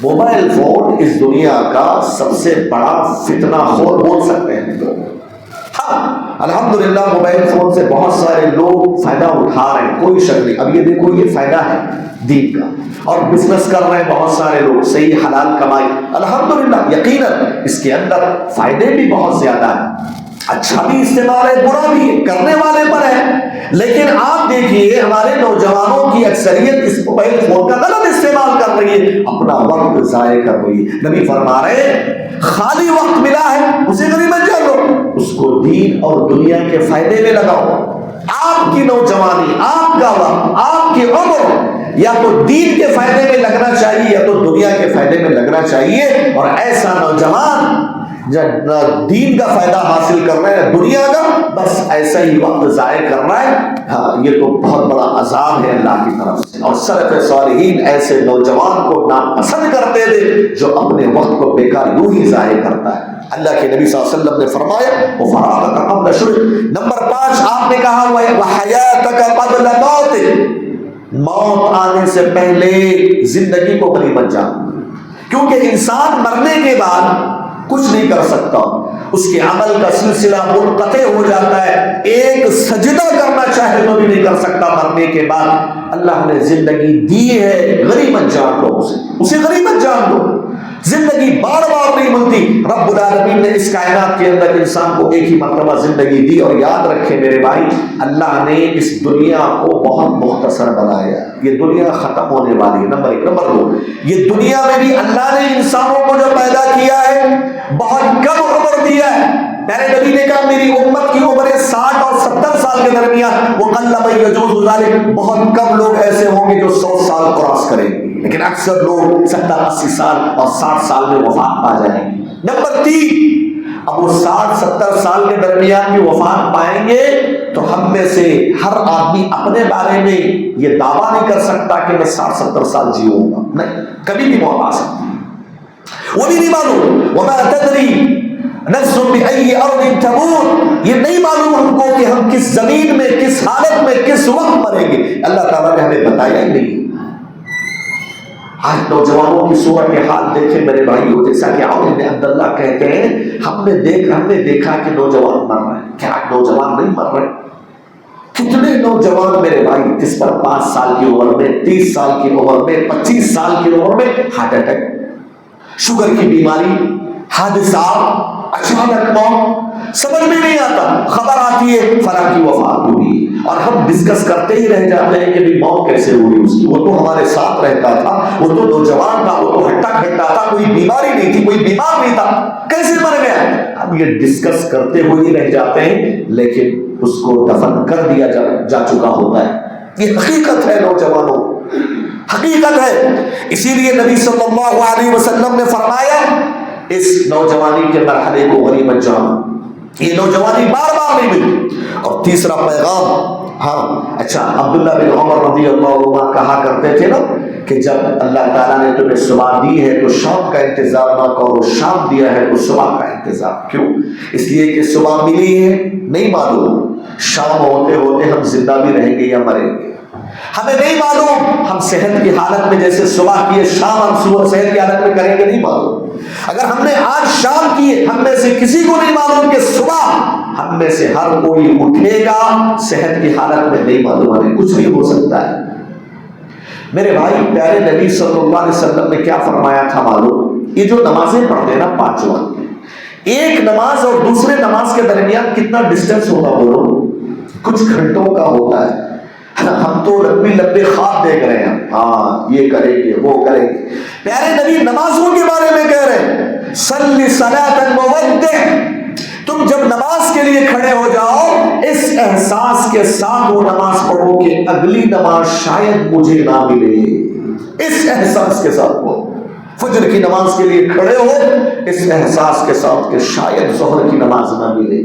موبائل فون اس دنیا کا سب سے بڑا فتنہ خور بول سکتے ہیں لوگ۔ ہاں الحمدللہ موبائل فون سے بہت سارے لوگ فائدہ اٹھا رہے ہیں، کوئی شک نہیں۔ اب یہ دیکھو یہ فائدہ ہے دین کا، اور بزنس کر رہے ہیں بہت سارے لوگ، صحیح حلال کمائی، الحمدللہ یقیناً اس کے اندر فائدے بھی بہت زیادہ ہیں، اچھا بھی استعمال ہے، برا بھی ہے، کرنے والے پر ہے۔ لیکن آپ دیکھیے ہمارے نوجوانوں کی اکثریت اس موبائل فون کا غلط استعمال کر رہی ہے، اپنا وقت ضائع کر رہی ہے۔ نبی فرما رہے خالی وقت ملا ہے اسے غنیمت جان لو، اس کو دین اور دنیا کے فائدے میں لگاؤ۔ آپ کی نوجوانی، آپ کا وقت، آپ کی عمر یا تو دین کے فائدے میں لگنا چاہیے یا تو دنیا کے فائدے میں لگنا چاہیے، اور ایسا نوجوان جب دین کا فائدہ حاصل کر رہا ہے دنیا کا، بس ایسا ہی وقت ضائع کر رہا ہے، ہاں یہ تو بہت بڑا عذاب ہے اللہ کی طرف سے۔ اور سلف صالحین ایسے نوجوان کو ناپسند کرتے تھے جو اپنے وقت کو بیکار یوں ہی ضائع کرتا ہے۔ اللہ کے نبی صلی اللہ علیہ وسلم نے فرمایا وفراغک قبل شغلک۔ نمبر 5 آپ نے کہا وحیاتک قبل موتک، موت آنے سے پہلے زندگی کو غنیمت جان، کیونکہ انسان مرنے کے بعد کچھ نہیں کر سکتا، اس کے عمل کا سلسلہ منقطع ہو جاتا ہے، ایک سجدہ کرنا چاہے تو بھی نہیں کر سکتا مرنے کے بعد۔ اللہ نے زندگی دی ہے، غنیمت جان لو، اسے غنیمت جان لو۔ زندگی بار بار نہیں ملتی، رب العالمین نے اس کائنات کے اندر انسان کو ایک ہی مرتبہ زندگی دی، اور یاد رکھے میرے بھائی اللہ نے اس دنیا کو بہت مختصر بنایا، یہ دنیا ختم ہونے والی ہے۔ نمبر 1۔ نمبر 2، یہ دنیا میں بھی اللہ نے انسانوں کو جو پیدا کیا ہے بہت کم عمر دیا ہے۔ میرے نبی نے کہا میری امت کی عمریں 60 اور 70 سال کے درمیان، وَقَلَّ مَن يَجُوزُ ذَلِكَ، بہت کم لوگ ایسے ہوں گے جو 100 سال کراس کریں گے، لیکن اکثر لوگ 70-80 سال اور 60 سال میں وفات پا جائیں گے۔ نمبر 3، اب وہ 60-70 سال کے درمیان بھی وفات پائیں گے تو ہم میں سے ہر آدمی اپنے بارے میں یہ دعویٰ نہیں کر سکتا کہ میں 60-70 سال جیوں گا، نہیں، کبھی بھی موت آ سکتی ہے، وہ بھی نہیں معلوم۔ وما تدری نفس بأي أرض تموت، یہ نہیں معلوم ہم کو کہ ہم کس زمین میں، کس حالت میں، کس وقت مریں گے، اللہ تعالیٰ نے ہمیں بتایا ہی نہیں۔ آج نوجوانوں کی صورت حال دیکھیں میرے بھائیوں، جیسا کہ عمر بن عبداللہ کہتے ہیں، ہم نے دیکھا کہ نوجوان مر رہے ہیں، کیا نوجوان نہیں مر رہے؟ کتنے نوجوان میرے بھائی جس پر 5 سال کی عمر میں، 30 سال کی عمر میں، 25 سال کی عمر میں ہارٹ اٹیک، شوگر کی بیماری، حادثات، اچانک موت، سمجھ میں نہیں آتا، خبر آتی ہے فلاں کی وفات ہوئی، اور ہم ڈسکس کرتے ہی رہ جاتے ہیں کہ بھی موت کیسے ہوئی اس کی، وہ تو ہمارے ساتھ رہتا تھا، وہ تو نوجوان تھا، وہ تو ہٹا کھٹا تھا، کوئی بیماری نہیں تھی، کوئی بیمار نہیں تھا، کیسے مر گیا؟ ہم یہ ڈسکس کرتے ہوئے ہی رہ جاتے ہیں، لیکن اس کو دفن کر دیا جا چکا ہوتا ہے۔ یہ حقیقت ہے نوجوانوں، حقیقت ہے۔ اسی لیے نبی صلی اللہ علیہ وسلم نے فرمایا اس نوجوانی کے مرحلے کو غنیمت جان، یہ نوجوانی بار بار نہیں ملتی۔ اور تیسرا پیغام، ہاں اچھا، عبداللہ بن عمر رضی اللہ عنہ کہا کرتے تھے نا کہ جب اللہ تعالیٰ نے تمہیں صبح دی ہے تو شام کا انتظار نہ کرو، شام دیا ہے تو صبح کا انتظار۔ کیوں؟ اس لیے کہ صبح ملی ہے نہیں معلوم، شام ہوتے ہوتے ہم زندہ بھی رہیں گے یا مریں گے، ہمیں نہیں معلوم، ہم صحت کی حالت میں جیسے صبح کیے شام ہم صحت کی حالت میں کریں گے نہیں معلوم۔ اگر ہم نے آج شام کیے، ہم میں سے کسی کو نہیں معلوم کہ صبح ہم میں سے ہر کوئی اٹھے گا، صحت کی حالت میں نہیں معلوم، ہمیں کچھ بھی ہو سکتا ہے۔ میرے بھائی پیارے نبی صلی اللہ علیہ وسلم نے کیا فرمایا تھا معلوم؟ یہ جو نمازیں پڑھتے ہیں نا 5 وقت، ایک نماز اور دوسرے نماز کے درمیان کتنا ڈسٹینس ہوگا بولو؟ کچھ گھنٹوں کا ہوتا ہے۔ ہم تو لمبے خواب دیکھ رہے ہیں، ہاں یہ کریں گے وہ کریں گے، پیارے نبی نمازوں کے بارے میں کہہ رہے ہیں صلی صلاۃ مودع، تم جب نماز کے لیے کھڑے ہو جاؤ اس احساس کے ساتھ وہ نماز پڑھو کہ اگلی نماز شاید مجھے نہ ملے، اس احساس کے ساتھ ہو۔ فجر کی نماز کے لیے کھڑے ہو اس احساس کے ساتھ کہ شاید ظہر کی نماز نہ ملے،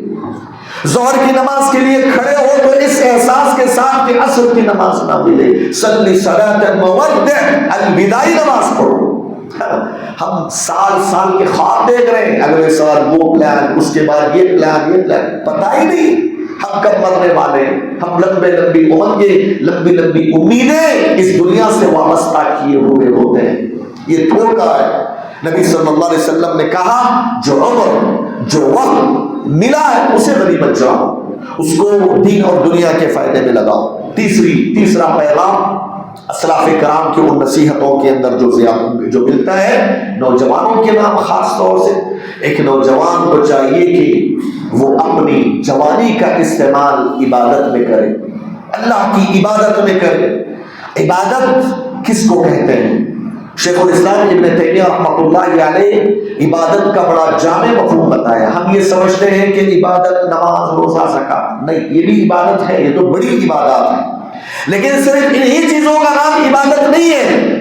ظہر کی نماز کے لیے کھڑے ہو تو اس احساس کے ساتھ کہ عصر کی نماز نہ ملے، صلی صلاۃ مودع، الوداعی نماز پڑھو۔ ہم سال کے خواب دیکھ رہے ہیں، اگلے سال وہ پلان، اس کے بعد یہ پلان، یہ پلان، پتہ ہی نہیں ہم کب مرنے والے ہیں۔ ہم لمبی امنگیں، لمبی امیدیں اس دنیا سے وابستہ کیے ہوئے ہوتے ہیں، یہ دھوکہ ہے۔ نبی صلی اللہ علیہ وسلم نے کہا جو عمر، جو وقت ملا ہے اسے غنیمت جانو، اس کو دین اور دنیا کے فائدے میں لگاؤ۔ تیسرا پیغام اسلاف کرام کی ان نصیحتوں کے اندر جو ملتا ہے نوجوانوں کے نام خاص طور سے، ایک نوجوان کو چاہیے کہ وہ اپنی جوانی کا استعمال عبادت میں کرے، اللہ کی عبادت میں کرے۔ عبادت کس کو کہتے ہیں؟ شیخ الاسلام ابن تیمیہ رحمۃ اللہ علیہ عبادت کا بڑا جامع مفہوم بتایا۔ ہم یہ سمجھتے ہیں کہ عبادت نماز، روزہ، زکات، نہیں، یہ بھی عبادت ہے، یہ تو بڑی عبادات ہے، لیکن صرف انہی چیزوں کا نام عبادت نہیں ہے۔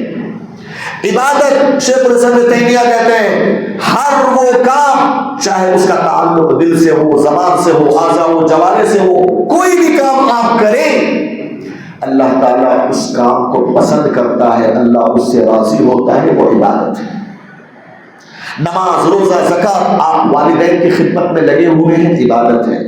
عبادت شیخ الاسلام ابن تیمیہ کہتے ہیں ہر وہ کام، چاہے اس کا تعلق دل سے ہو، زبان سے ہو، اعضاء و جوارح سے ہو، کوئی بھی کام آپ کریں اللہ تعالیٰ اس کام کو پسند کرتا ہے، اللہ اس سے راضی ہوتا ہے، وہ عبادت ہے۔ نماز، روزہ، زکات، آپ والدین کی خدمت میں لگے ہوئے ہیں، عبادت ہے۔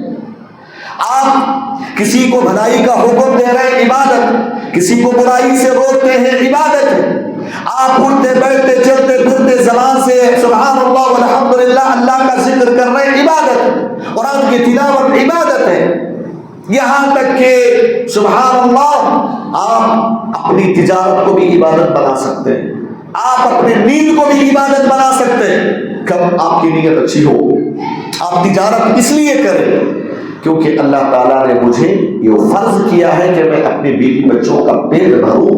آپ کسی کو بھلائی کا حکم دے رہے ہیں، عبادت، کسی کو برائی سے روکتے ہیں، عبادت ہے۔ آپ اٹھتے بیٹھتے چلتے پھرتے زبان سے سبحان اللہ والحمدللہ اللہ کا ذکر کر رہے ہیں، عبادت ہے۔ قرآن کی تلاوت عبادت ہے، یہاں تک کہ سبحان اللہ آپ اپنی تجارت کو بھی عبادت بنا سکتے ہیں، آپ اپنے نیند کو بھی عبادت بنا سکتے ہیں۔ کب آپ کی نیت اچھی ہو، آپ تجارت اس لیے کریں کیونکہ اللہ تعالیٰ نے مجھے یہ فرض کیا ہے کہ میں اپنے بیوی بچوں کا پیٹ بھروں،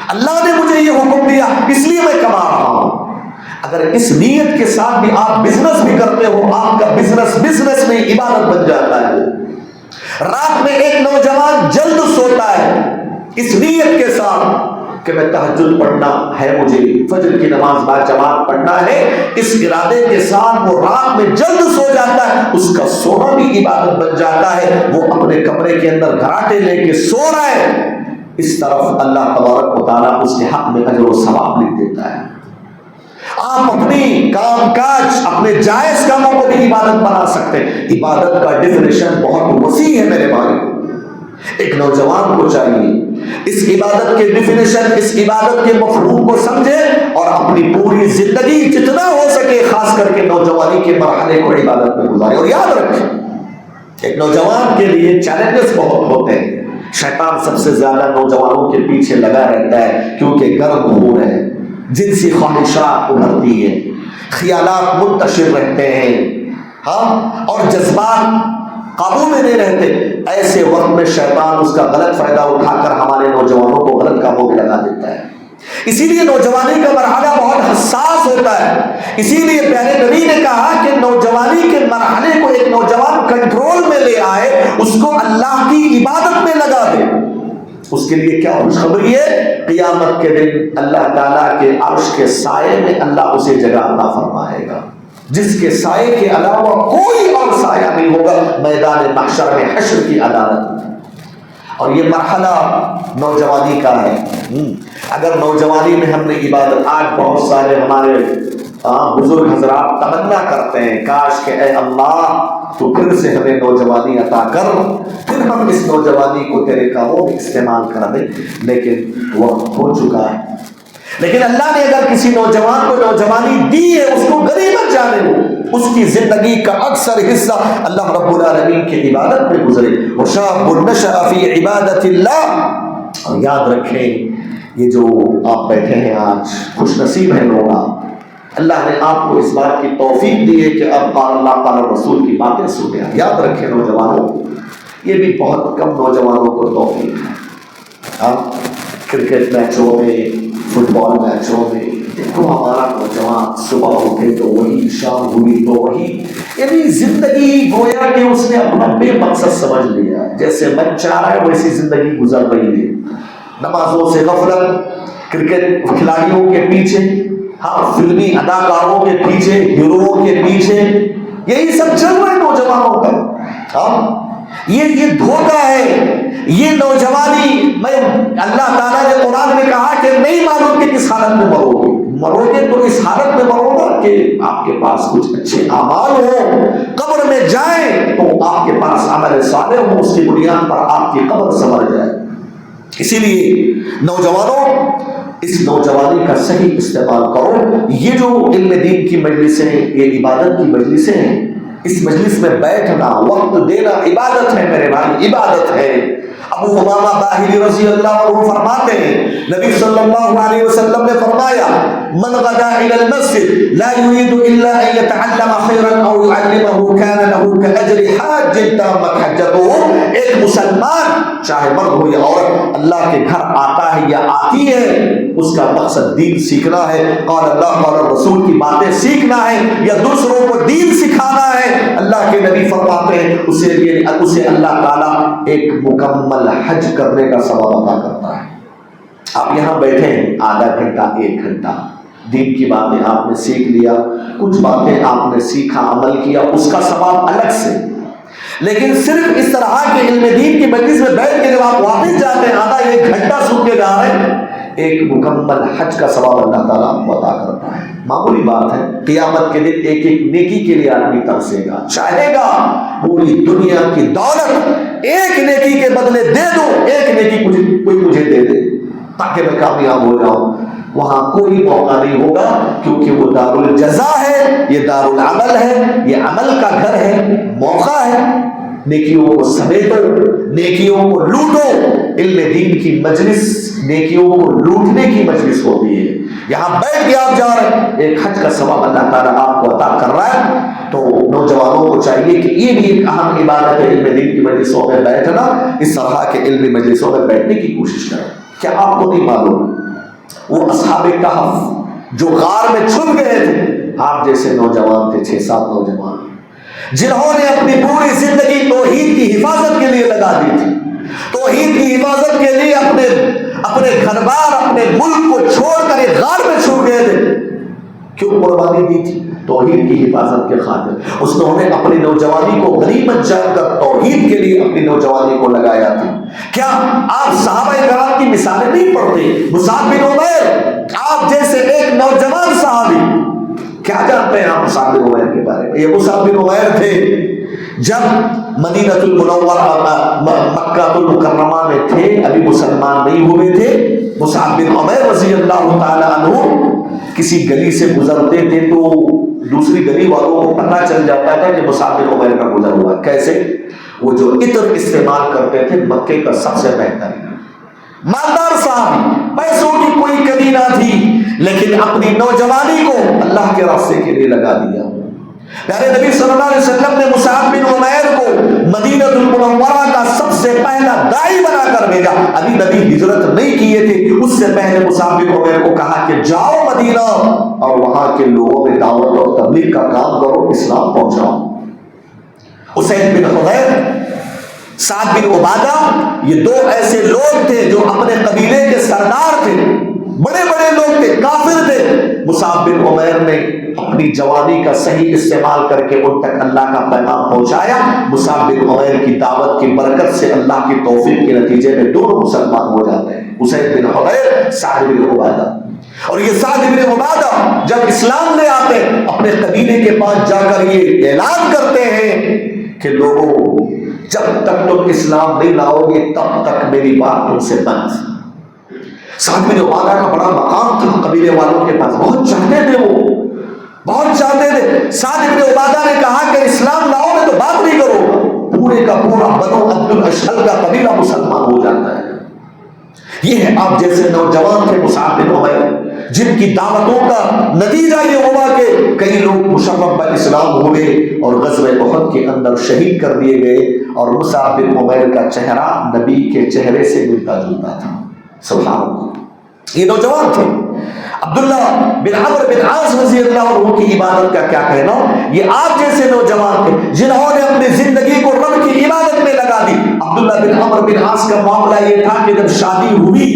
اللہ نے مجھے یہ حکم دیا اس لیے میں کما رہا ہوں۔ اگر اس نیت کے ساتھ بھی آپ بزنس بھی کرتے ہو، آپ کا بزنس میں عبادت بن جاتا ہے۔ رات میں ایک نوجوان جلد سوتا ہے اس نیت کے ساتھ کہ میں تہجد پڑھنا ہے، مجھے فجر کی نماز با جماعت پڑھنا ہے، اس ارادے کے ساتھ وہ رات میں جلد سو جاتا ہے، اس کا سونا بھی عبادت بن جاتا ہے، وہ اپنے کمرے کے اندر گھراٹے لے کے سو رہا ہے، اس طرف اللہ تبارک و تعالیٰ اس کے حق میں اجر و ثواب لکھ دیتا ہے۔ آپ اپنی کام کاج، اپنے جائز کاموں کو بھی عبادت بنا سکتے ہیں۔ عبادت کا ڈیفینیشن بہت وسیع ہے میرے بھائی۔ ایک نوجوان کو چاہیے اس عبادت کے ڈیفینیشن، اس عبادت کے مفہوم کو سمجھے اور اپنی پوری زندگی جتنا ہو سکے، خاص کر کے نوجوانی کے مرحلے کو عبادت میں گزارے۔ اور یاد رکھیں، ایک نوجوان کے لیے چیلنجز بہت ہوتے ہیں۔ شیطان سب سے زیادہ نوجوانوں کے پیچھے لگا رہتا ہے، کیونکہ گرم خون ہے، جنسی خواہشات ابھرتی ہیں، خیالات منتشر رہتے ہیں، ہاں، اور جذبات قابو میں نہیں رہتے۔ ایسے وقت میں شیطان اس کا غلط فائدہ اٹھا کر ہمارے نوجوانوں کو غلط کاموں میں لگا دیتا ہے۔ اسی لیے نوجوانی کا مرحلہ بہت حساس ہوتا ہے۔ اسی لیے پیارے نبی نے کہا کہ نوجوانی کے مرحلے کو ایک نوجوان کنٹرول میں لے آئے، اس کو اللہ کی عبادت میں لگا دے۔ اس کے لیے کیا خوشخبری ہے؟ قیامت کے دن اللہ تعالیٰ کے عرش کے سائے میں اللہ اسے جگہ عطا فرمائے گا، جس کے سائے کے علاوہ کوئی اور سایہ نہیں ہوگا میدان محشر میں، حشر کی عدالت۔ اور یہ مرحلہ نوجوانی کا ہے۔ اگر نوجوانی میں ہم نے عبادت، آج بہت سارے ہمارے بزرگ حضرات تمنا کرتے ہیں کاش کہ اے اللہ تو پھر سے ہمیں نوجوانی عطا کر، پھر ہم اس نوجوانی کو تیرے کاموں میں استعمال کر دیں، لیکن وقت ہو چکا ہے۔ لیکن اللہ نے اگر کسی نوجوان کو نوجوانی دی ہے، اس کو غنیمت جانے دو، اس کی زندگی کا اکثر حصہ اللہ رب العالمین کی عبادت میں گزرے۔ وَشَابٌ نَشَأَ فِي عِبَادَةِ اللَّهِ۔ اور یاد رکھیں، یہ جو آپ بیٹھے ہیں آج، خوش نصیب ہیں لوگ آپ، اللہ نے آپ کو اس بات کی توفیق دی ہے کہ اب قال اللہ قال رسول کی باتیں سنیں۔ یاد رکھیں نوجوانوں، یہ بھی بہت کم نوجوانوں کو توفیق ہے۔ کرکٹ میچوں میں، فٹ بال میچوں میں دیکھو ہمارا نوجوان صبح اٹھے تو وہی، شام ہوئی تو وہی، یعنی زندگی گویا کہ اس نے اپنا بے مقصد سمجھ لیا، جیسے من چاہ رہا ہے ویسی زندگی گزر رہی ہے۔ نمازوں سے غفلت، کرکٹ کھلاڑیوں کے پیچھے، ہاں، فلمی اداکاروں کے پیچھے، ہیروؤں کے پیچھے، یہی سب چل رہا ہے نوجوانوں کا۔ ہاں، یہ دھوکہ ہے، یہ نوجوانی میں اللہ تعالیٰ نے قرآن میں کہا کہ نہیں معلوم کہ کس حالت میں مرو گے تو اس حالت میں مرو گا کہ آپ کے پاس کچھ اچھے اعمال ہوں، قبر میں جائیں تو آپ کے پاس عمل صالح ہو، اس کی بنیاد پر آپ کی قبر سنور جائے۔ اسی لیے نوجوانوں، اس نوجوانی کا صحیح استعمال کرو۔ یہ جو علم دین کی مجلسیں، یہ عبادت کی مجلسیں ہیں، اس مجلس میں بیٹھنا، وقت دینا عبادت ہے میرے بھائی، عبادت ہے۔ ابو امامہ باہلی رضی اللہ عنہ فرماتے ہیں، نبی صلی اللہ علیہ وسلم نے فرمایا، من غدا الى المسجد لا يريد الا ان يتعلم خيرا او يعلمه كان له كاجر حاج تامت حجته۔ ایک مسلمان چاہے مرد ہو یا عورت اللہ کے گھر آتا ہے یا آتی ہے، اس کا مقصد دین سیکھنا ہے، قال اللہ قال رسول کی باتیں سیکھنا ہے یا دوسروں کو دین سکھانا ہے، اللہ کے نبی فرماتے ہیں اسے اللہ تعالیٰ ایک مکمل حج کرنے کا ثواب عطا کرتا ہے۔ آپ یہاں بیٹھے ہیں آدھا گھنٹہ، ایک گھنٹہ، دین کی باتیں آپ نے سیکھ لیا، کچھ باتیں آپ نے سیکھا، عمل کیا، اس کا ثواب الگ سے۔ لیکن صرف اس طرح کے علم دین کی مجلس میں بیٹھ کے جب آپ واپس جاتے ہیں، آدھا ایک گھنٹہ سن کے جا رہے ہیں، ایک مکمل حج کا ثواب اللہ تعالیٰ آپ کو عطا کرتا ہے۔ معمولی بات ہے، قیامت کے دن ایک ایک نیکی کے لیے آدمی ترسے گا، چاہے گا پوری دنیا کی دولت ایک نیکی کے بدلے دے دو، ایک نیکی کوئی مجھے دے دے تاکہ میں کامیاب ہو جاؤں۔ وہاں کوئی موقع نہیں ہوگا، کیونکہ وہ دار الجزا ہے، یہ دار العمل ہے، یہ عمل کا گھر ہے، موقع ہے۔ نیکیوں کو سمیٹو، نیکیوں کو لوٹو۔ علم دین کی مجلس نیکیوں کو لوٹنے کی مجلس ہوتی ہے۔ یہاں بیٹھ کے آپ جا رہے ہیں، ایک حج کا ثواب اللہ تعالیٰ آپ کو عطا کر رہا ہے۔ تو نوجوانوں کو چاہیے کہ یہ بھی ایک اہم عبادت ہے، علم دین کی مجلسوں میں بیٹھنا، اس طرح کے علمی مجلسوں میں بیٹھنے کی کوشش کریں۔ کیا آپ کو نہیں معلوم وہ اصحاب کہف جو غار میں چھپ گئے تھے، آپ جیسے نوجوان تھے، 6-7 نوجوان، جنہوں نے اپنی پوری زندگی توحید کی حفاظت کے لیے لگا دی تھی، توحید کی حفاظت کے لیے اپنے اپنے گھر بار اپنے ملک کو چھوڑ کر ایک غار میں چھوڑ گئے تھے. کیوں قربانی دی تھی؟ توحید کی حفاظت کے خاطر. اس نے اپنی نوجوانی کو غنیمت جان کر توحید کے لیے اپنی نوجوانی کو لگایا تھا. کیا آپ صحابہ کرام کی مثالیں نہیں پڑھتے؟ مصعب بن عمیر آپ جیسے ایک نوجوان صحابی، کیا جانتے ہیں آپ مصعب بن عمیر کے بارے میں؟ یہ مصعب بن عمیر تھے جب مدینہ المنورہ مکہ المکرمہ میں تھے، ابھی مسلمان نہیں ہوئے تھے. مصعب بن عمیر رضی اللہ تعالی عنہ کسی گلی سے گزرتے تھے تو دوسری گلی والوں کو پتہ چل جاتا تھا کہ مصعب بن عمیر کا گزر ہوا. کیسے؟ وہ جو عطر استعمال کرتے تھے مکے کا سب سے بہترین مالدار صاحب، پیسوں کی کوئی کمی نہ تھی، لیکن اپنی نوجوانی کو اللہ کے راستے کے لیے لگا دیا. پیارے نبی صلی اللہ علیہ وسلم نے مصعب بن عمیر کو مدینہ المنورہ کا سب سے پہلا داعی بنا کر بھیجا. ابھی نبی ہجرت نہیں کیے تھے، اس سے پہلے مصعب بن عمیر کو کہا کہ جاؤ مدینہ اور وہاں کے لوگوں میں دعوت اور تبلیغ کا کام کرو، اسلام پہنچاؤ. اسید بن حضیر، سعد بن عبادہ، یہ دو ایسے لوگ تھے جو اپنے قبیلے کے سردار تھے، بڑے بڑے لوگ تھے، کافر تھے. مصعب بن عمیر نے اپنی جوانی کا صحیح استعمال کر کے ان تک اللہ کا پیغام پہنچایا. مصعب بن عمیر کی دعوت کی برکت سے اللہ کی توفیق کے نتیجے میں دونوں مسلمان ہو جاتے ہیں، اسید بن حضیر، سعد بن عبادہ. اور یہ سعد بن عبادہ جب اسلام لے آتے اپنے قبیلے کے پاس جا کر یہ اعلان کرتے ہیں کہ لوگوں، جب تک تم اسلام نہیں لاؤ گے تب تک میری بات تم سے بند. سعد بن عبادہ کا بڑا مقام تھا قبیلے والوں کے پاس، بہت چاہتے تھے، وہ بہت چاہتے تھے. سعد بن عبادہ نے کہا کہ اسلام لاؤ گے تو بات نہیں کرو، پورے کا پورا بنو عبد الاشہل کا قبیلہ مسلمان ہو جاتا ہے. یہ ہے آپ جیسے نوجوان تھے مصعب بن عمیر، جن کی دعوتوں کا نتیجہ یہ ہوا کہ کئی لوگ مشرف بالاسلام ہوئے اور غزوہ احد کے اندر شہید کر دیے گئے. اور مصعب بن عمیر کا چہرہ نبی کے چہرے سے ملتا جلتا تھا. سبحان اللہ. یہ نوجوان تھے. عبداللہ بن عمرو بن عاص رضی اللہ عنہ کی عبادت کا کیا کہنا؟ یہ آپ جیسے نوجوان تھے جنہوں نے اپنی زندگی کو رب کی عبادت میں لگا دی. عبداللہ بن عمرو بن عاص کا معاملہ یہ تھا کہ جب شادی ہوئی،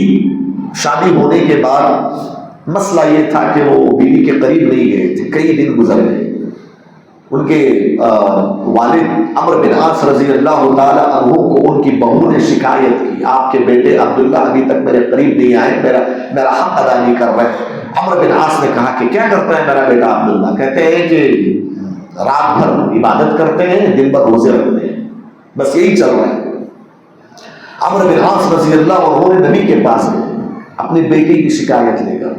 شادی ہونے کے بعد مسئلہ یہ تھا کہ وہ بیوی کے قریب نہیں گئے تھے، کئی دن گزر گئے. ان کے والد عمرو بن عاص رضی اللہ تعالی عنہ کو ان کی بہو نے شکایت کی، آپ کے بیٹے عبداللہ ابھی تک میرے قریب نہیں آئے، میرا حق ادا نہیں کر رہے. عمرو بن عاص نے کہا کہ کیا کرتا ہے میرا بیٹا عبداللہ؟ کہتے ہیں کہ رات بھر عبادت کرتے ہیں، دن بھر روزے رکھتے ہیں، بس یہی چل رہا ہے. عمرو بن عاص رضی اللہ عنہ نے نبی کے پاس گئے اپنی بیٹی کی شکایت لے کر.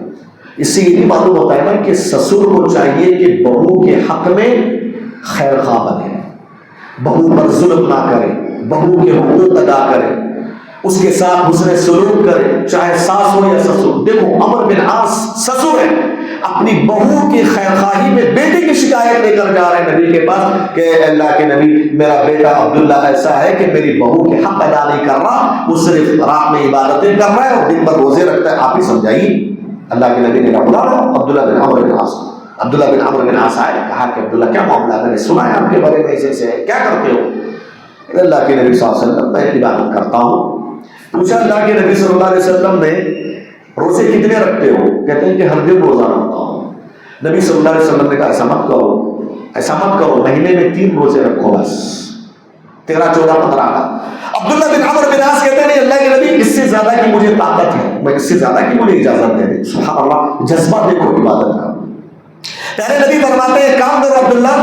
اس سے یہ بھی معلوم ہوتا ہے نا کہ سسر کو چاہیے کہ بہو کے حق میں خیر خواہ بنے، بہو پر ظلم نہ کرے، بہو کے حقوق ادا کرے، اس کے ساتھ حسن سلوک کرے، چاہے ساس ہو یا سسر. دیکھو عمرو بن عاص سسر ہے، اپنی بہو کی خیر خواہی میں بیٹی کی شکایت لے کر جا رہے ہیں نبی کے پاس کہ اللہ کے نبی، میرا بیٹا عبداللہ ایسا ہے کہ میری بہو کے حق ادا نہیں کر رہا، وہ صرف رات میں عبادتیں کر رہا ہے اور دن بھر روزے رکھتا ہے، آپ ہی سمجھائیے. اللہ کے نبی نے کہا بلا عبداللہ بن عمرو بن عاص. عبداللہ بن عمرو بن عاص آئے، کہا کہ عبداللہ کیا معاملہ ہے؟ میں نے سنا ہے آپ کے بارے میں ایسے ہے، کیا کرتے ہو؟ اللہ کے نبی صلی اللہ علیہ وسلم، میں عبادت کرتا ہوں. پوچھا اللہ کے نبی صلی اللہ علیہ وسلم نے روزے کتنے رکھتے ہو؟ کہتے ہیں کہ ہر دن روزہ رکھتا ہوں. نبی صلی اللہ علیہ وسلم نے کہا ایسا مت کرو، مہینے میں 3 روزے رکھو، بس 13، 14، 15 کا. عبداللہ بن عمرو بن عاص کہتے ہیں اللہ کے نبی اس سے زیادہ کی مجھے طاقت ہے، میں اس سے زیادہ کی مجھے اجازت دے دیں. سبحان اللہ، جذبہ دیکھو عبادت کا. پیارے نبی فرماتے ہیں ایک کام کرو عبداللہ،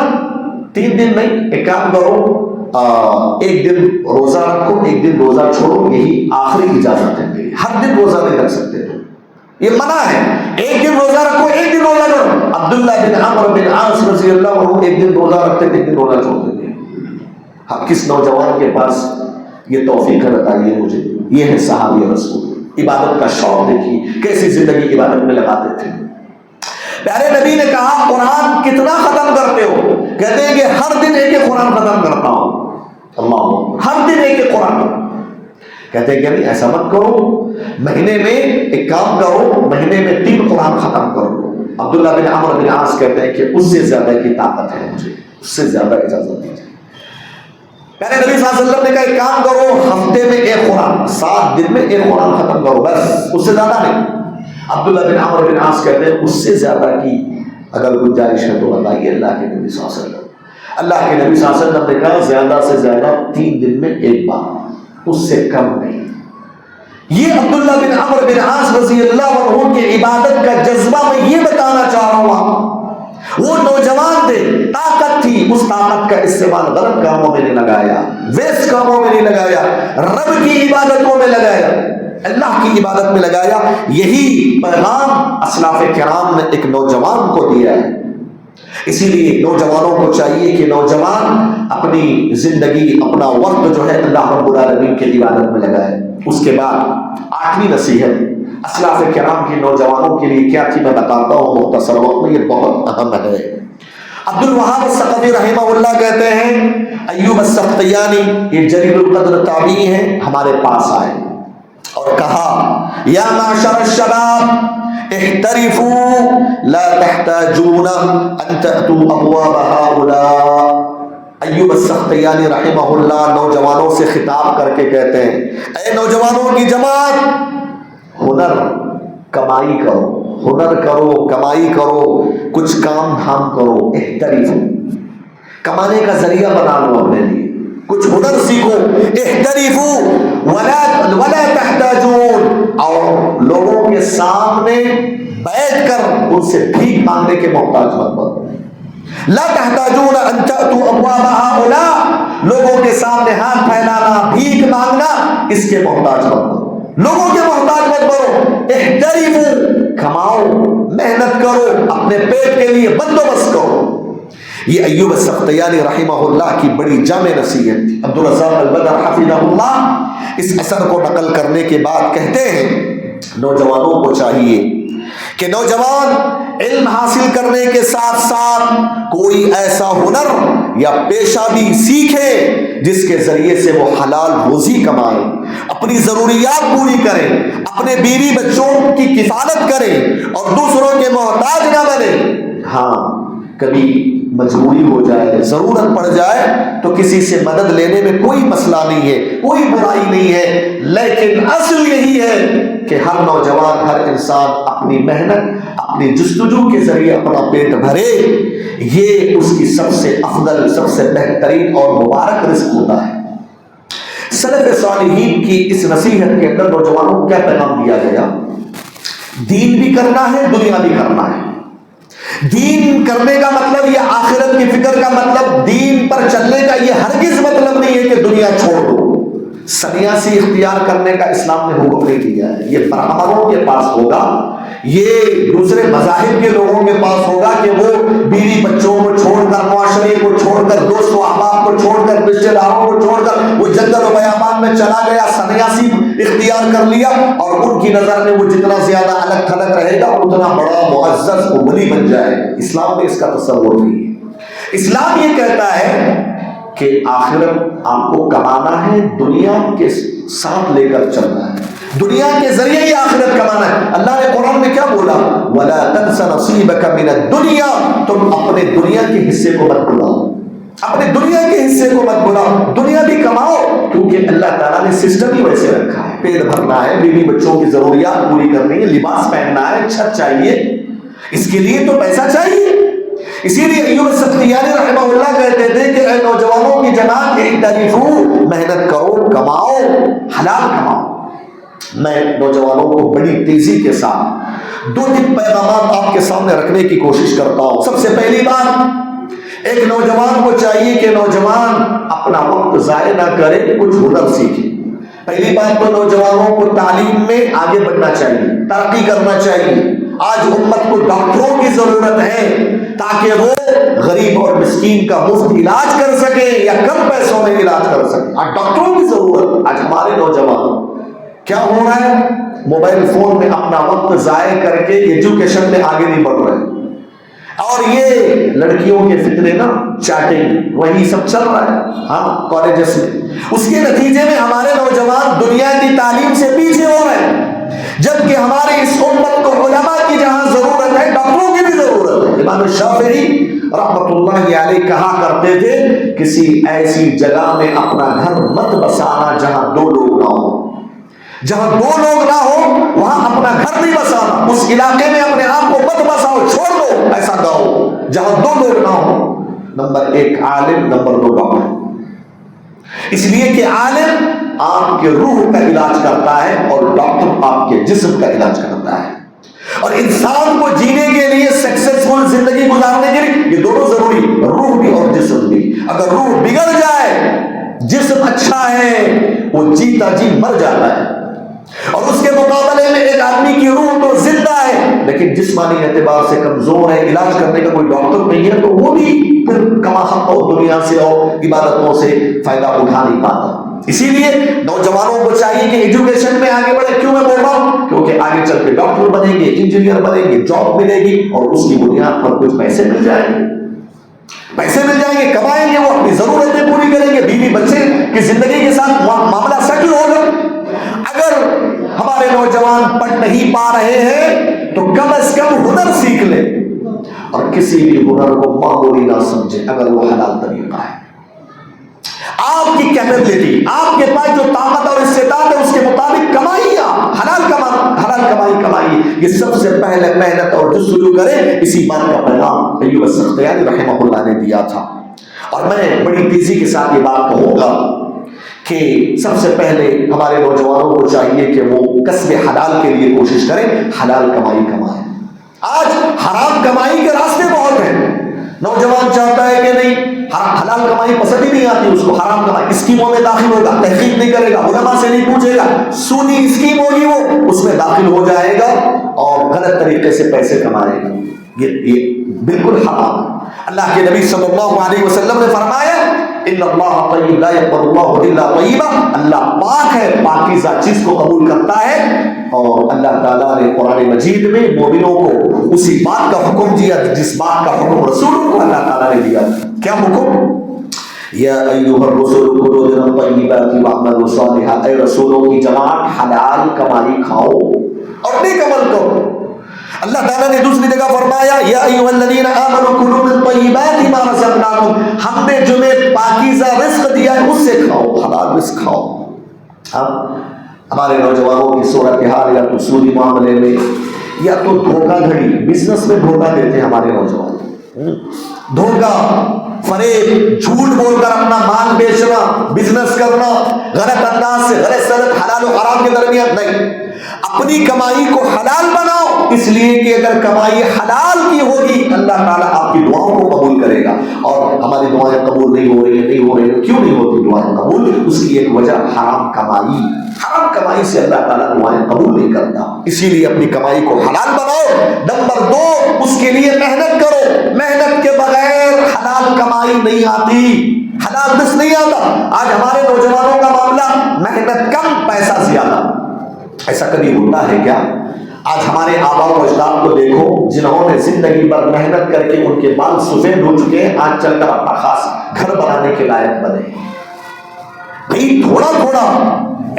3 دن نہیں، ایک کام کرو، ایک دن روزہ رکھو، ایک دن روزہ چھوڑو، یہی آخری اجازت ہے میری. ہر دن روزہ نہیں رکھ سکتے تو یہ منع ہے. ایک دن روزہ رکھو، ایک دن روزہ کرو. عبداللہ بن عمرو بن عاص رضی اللہ عنہ ایک دن روزہ رکھتے تھے، ایک دن روزہ چھوڑ دیتے. ہاں، کس نوجوان کے پاس یہ توفیق ہے بتائیے مجھے. یہ ہے صحابی رسول. عبادت کا شوق دیکھیے، کیسی زندگی عبادت میں لگاتے تھے. پیارے نبی نے کہا قرآن کتنا ختم کرتے ہو؟ کہتے ہیں کہ ہر دن ایک قرآن ختم کرتا ہوں. اللہ، ہر دن ایک قرآن. کہتے ہیں کہ نہیں ایسا مت کرو، مہینے میں ایک کام کرو، مہینے میں 3 قرآن ختم کرو. عبداللہ بن عمرو بن عاص کہتے ہیں کہ اس سے زیادہ کی طاقت ہے مجھے، اس سے زیادہ اجازت دیجیے. پہلے نبی صلی اللہ علیہ وسلم نے کہا ایک کام کرو، ہفتے میں ایک قرآن، 7 دن میں ایک قرآن ختم کرو، بس اس سے زیادہ نہیں۔ عبداللہ بن عمرو بن عاص کہتے ہیں اس سے زیادہ کی اگر گنجائش ہے تو بتائیے اللہ کے نبی صلی اللہ علیہ وسلم۔ اللہ کے نبی صلی اللہ علیہ وسلم نے کہا زیادہ سے زیادہ 3 دن میں ایک بار، اس سے کم نہیں۔ یہ عبداللہ بن عمرو بن عاص رضی اللہ عنہ کی عبادت کا جذبہ میں یہ بتانا چاہ رہا ہوں۔ وہ نوجوان تھے، طاقت تھی، اس طاقت کا استعمال غلط کاموں میں نہیں لگایا، ویسٹ کاموں میں نہیں لگایا، رب کی عبادتوں میں لگایا، اللہ کی عبادت میں لگایا۔ یہی پیغام اسلاف کرام نے ایک نوجوان کو دیا ہے۔ اسی لیے نوجوانوں کو چاہیے کہ نوجوان اپنی زندگی، اپنا وقت جو ہے اللہ رب العالمین کی عبادت میں لگائے۔ اس کے بعد 8ویں نصیحت اسلاف کرام کی نوجوانوں کے لیے کیا تھی میں بتاتا ہوں مختصر وقت میں، یہ بہت اہم ہے۔ عبد الوہاب الثقفی رحمہ اللہ کہتے ہیں، ایوب السختیانی یہ جلیل القدر تابعی ہیں، ہمارے پاس آئے اور کہا یا معشر الشباب احترفوا لا تحتاجون ان تأتوا ابواب هؤلاء۔ ایوب السختیانی رحمہ اللہ نوجوانوں سے خطاب کر کے کہتے ہیں، اے نوجوانوں کی جماعت، ہنر کمائی کرو، ہنر کرو، کمائی کرو، کچھ کام دھام کرو، احترفوا، کمانے کا ذریعہ بنا لو اپنے لیے، کچھ ہنر سیکھو، احترفوا ولا تحتاجون، اور لوگوں کے سامنے بیٹھ کر ان سے بھیک مانگنے کے محتاج مت بنو۔ لا تحتاجون ان تأتوا ابواب هؤلاء، لوگوں کے سامنے ہاتھ پھیلانا، بھیک مانگنا، اس کے محتاج مت بنو، لوگوں کے محتاج مت بنو۔ احترفوا، کماؤ، محنت کرو، اپنے پیٹ کے لیے بندوبست کرو۔ یہ ایوب السختیانی رحمہ اللہ کی بڑی جامع نصیحت تھی۔ عبدالرزاق البدر حفظہ اللہ اس اثر کو نقل کرنے کے بعد کہتے ہیں نوجوانوں کو چاہیے کہ نوجوان علم حاصل کرنے کے ساتھ ساتھ کوئی ایسا ہنر یا پیشہ بھی سیکھے جس کے ذریعے سے وہ حلال روزی کمائے، اپنی ضروریات پوری کریں، اپنے بیوی بچوں کی کفالت کریں اور دوسروں کے محتاج نہ بنے۔ ہاں کبھی مجبوری ہو جائے، ضرورت پڑ جائے تو کسی سے مدد لینے میں کوئی مسئلہ نہیں ہے، کوئی برائی نہیں ہے، لیکن اصل یہی ہے کہ ہر نوجوان، ہر انسان اپنی محنت، اپنی جستجو کے ذریعے اپنا پیٹ بھرے، یہ اس کی سب سے افضل، سب سے بہترین اور مبارک رزق ہوتا ہے۔ سلف صالحین کی اس نصیحت کے اندر نوجوانوں کو کیا پیغام دیا گیا؟ دین بھی کرنا ہے، دنیا بھی کرنا ہے۔ دین کرنے کا مطلب یہ آخرت کی فکر کا مطلب، دین پر چلنے کا یہ ہرگز مطلب نہیں ہے کہ دنیا چھوڑ دو۔ سنیاسی اختیار کرنے کا اسلام نے حکم نہیں دیا ہے، یہ برہمنوں کے پاس ہوگا، یہ دوسرے مذاہب کے لوگوں کے پاس ہوگا کہ وہ بیوی بچوں کو چھوڑ کر، معاشرے کو چھوڑ کر، دوست و احباب کو چھوڑ کر، رشتے داروں کو چھوڑ کر وہ جنگل و بیابان میں چلا گیا، سنیاسی اختیار کر لیا، اور ان کی نظر میں وہ جتنا زیادہ الگ تھلگ رہے گا اتنا بڑا معزز و ولی بن جائے۔ اسلام میں اس کا تصور نہیں ہے۔ اسلام یہ کہتا ہے کہ آخرت آپ کو کمانا ہے، دنیا کے ساتھ لے کر چلنا ہے، دنیا کے ذریعے ہی آخرت کمانا ہے۔ اللہ نے قرآن میں کیا بولا؟ وَلَا تَنْسَ نَصِيبَكَ مِنَ الدُّنْيَا، تم اپنے دنیا کے حصے کو مت بھلاؤ، اپنے دنیا کے حصے کو مت بھلاؤ، دنیا بھی کماؤ، کیونکہ اللہ تعالیٰ نے سسٹم ہی ویسے رکھا ہے، پیٹ بھرنا ہے، بیوی بچوں کی ضروریات پوری کرنی ہے، لباس پہننا ہے، چھت چاہیے، اس کے لیے تو پیسہ چاہیے۔ اسی لیے ایوب السختیانی رحمہ اللہ کہتے تھے کہ اے نوجوانوں کی جماعت، احترفوا، محنت کرو، کماؤ، حلال کماؤ۔ میں نوجوانوں کو بڑی تیزی کے ساتھ 2-3 پیغامات آپ کے سامنے رکھنے کی کوشش کرتا ہوں۔ سب سے پہلی بات، ایک نوجوان کو چاہیے کہ نوجوان اپنا وقت ضائع نہ کرے، کچھ ہنر سیکھے۔ پہلی بات تو نوجوانوں کو تعلیم میں آگے بڑھنا چاہیے، ترقی کرنا چاہیے۔ آج امت کو ڈاکٹروں کی ضرورت ہے تاکہ وہ غریب اور مسکین کا مفت علاج کر سکے یا کم پیسوں میں علاج کر سکے۔ آج ڈاکٹروں کی ضرورت۔ آج ہمارے نوجوان کیا ہو رہا ہے؟ موبائل فون میں اپنا وقت ضائع کر کے ایجوکیشن میں آگے نہیں بڑھ رہے، اور یہ لڑکیوں کے فتنے نا، چیٹنگ، وہی سب چل رہا ہے ہاں کالجز میں۔ اس کے نتیجے میں ہمارے نوجوان دنیا کی تعلیم سے پیچھے ہو رہے ہیں، جبکہ ہماری اس امت کو علماء کی جہاں ضرورت ہے، ڈاکٹروں کی بھی ضرورت ہے۔ امام شافعی رحمۃ اللہ علیہ کہا کرتے تھے کسی ایسی جگہ میں اپنا گھر مت بسانا جہاں دو لوگ نہ ہو. جہاں دو لوگ نہ ہو وہاں اپنا گھر نہیں بسانا. اس علاقے میں اپنے آپ کو مت بساؤ, چھوڑ دو ایسا گاؤں جہاں دو لوگ نہ ہو. نمبر ایک عالم, نمبر دو ڈاکٹر. اس لیے کہ عالم آپ کے روح کا علاج کرتا ہے اور ڈاکٹر آپ کے جسم کا علاج کرتا ہے. اور انسان کو جینے کے لیے, سکسیسفل زندگی گزارنے کے لیے یہ دونوں ضروری, روح بھی اور جسم بھی. اگر روح بگڑ جائے, جسم اچھا ہے وہ جیتا جی مر جاتا ہے. اور اس کے مقابلے میں ایک آدمی کی روح تو زندہ ہے لیکن جسمانی اعتبار سے کمزور ہے, علاج کرنے کا کوئی ڈاکٹر نہیں ہے, تو وہ بھی پھر کما حق اور دنیا سے اور عبادتوں سے فائدہ اٹھا نہیں پاتا. اسی لیے نوجوانوں کو چاہیے کہ ایجوکیشن میں آگے بڑھے. کیوں میں بول رہا ہوں؟ کیونکہ آگے چل کے ڈاکٹر بنیں گے, انجینئر بنیں گے, جاب ملے گی اور اس کی بنیاد پر کچھ پیسے مل جائیں گے. پیسے مل جائیں گے, کمائیں گے, وہ اپنی ضرورتیں پوری کریں گے, بیوی بچے کی زندگی کے ساتھ معاملہ سیٹل ہوگا. اگر ہمارے نوجوان پڑھ نہیں پا رہے ہیں تو کم از کم ہنر سیکھ لیں, اور کسی بھی ہنر کو معمولی نہ سمجھے اگر وہ حلال طریقہ ہے. آپ کی کیپیبلٹی, آپ کے پاس جو طاقت اور استعداد ہے اس کے مطابق کمائیے, حلال کمائی کمائیے. یہ سب سے پہلے محنت اور جستجو کریں. اسی بات کا پیغام ایوب السختیانی رحمہ اللہ نے دیا تھا. اور میں بڑی تیزی کے ساتھ یہ بات کہوں گا کہ سب سے پہلے ہمارے نوجوانوں کو چاہیے کہ وہ کسب حلال کے لیے کوشش کریں, حلال کمائی کمائیں. آج حرام کمائی کے راستے بہت ہیں. نوجوان چاہتا ہے کہ نہیں, حلال کمائی پسند ہی نہیں آتی اس کو, حرام کمائی اسکیموں میں داخل ہوگا, تحقیق نہیں کرے گا, علماء سے نہیں پوچھے گا, سونی اسکیم ہوگی وہ اس میں داخل ہو جائے گا اور غلط طریقے سے پیسے کمائے گا. یہ بالکل حرام ہے. اللہ کے نبی صلی اللہ علیہ وسلم نے فرمایا ان اللہ طیب لا يقبل اللہ الا طیبا, اللہ پاک ہے, پاکیزہ چیز کو قبول کرتا ہے. اور اللہ تعالیٰ نے قرآن مجید میں مومنوں کو اسی بات کا حکم دیا جس بات کا حکم رسولوں کو اللہ تعالیٰ نے دیا. کیا حکم؟ یا ایھا الرسل کلوا من الطیبات واعملوا صالحا, اے رسولوں کی جماعت حلال کمائی کھاؤ اور نیک عمل کرو. اللہ تعالیٰ نے دوسری جگہ فرمایا یا ایھا الذین آمنوا کلوا من طیبات ما رزقناکم, ہم نے جنہیں پاکیزہ رزق دیا ہے اس سے کھاؤ, حلال رزق کھاؤ. ہمارے نوجوانوں کی صورتحال یا تو سودی معاملے میں یا تو دھوکہ دھڑی, بزنس میں دھوکہ دیتے ہیں ہمارے نوجوان. دھوکہ, فریب, جھوٹ بول کر اپنا مال بیچنا, بزنس کرنا, غلط انداز سے, غلط سلط, حلال و حرام کے درمیان نہیں. اپنی کمائی کو حلال بناؤ, اس لیے کہ اگر کمائی حلال کی ہوگی اللہ تعالیٰ آپ کی دعاؤں کو قبول کرے گا. اور ہماری دعائیں قبول نہیں ہو رہی ہیں, کیوں نہیں ہوتی دعائیں قبول؟ اس کی ایک وجہ حرام کمائی سے اللہ تعالیٰ دعائیں قبول نہیں کرتا. اسی لیے اپنی کمائی کو حلال بناؤ. نمبر دو, اس کے لیے محنت کرو. محنت کے بغیر حلال کمائی نہیں آتی, حلال رزق نہیں آتا. آج ہمارے نوجوانوں کا معاملہ محنت کم پیسہ زیادہ. ایسا کبھی ہوتا ہے کیا؟ آج ہمارے آباء و اجداد کو دیکھو جنہوں نے زندگی بھر محنت کر کے ان کے بال سفید ہو چکے ہیں, آج چل کر اپنا خاص گھر بنانے کے لائق بنے. بھائی تھوڑا تھوڑا,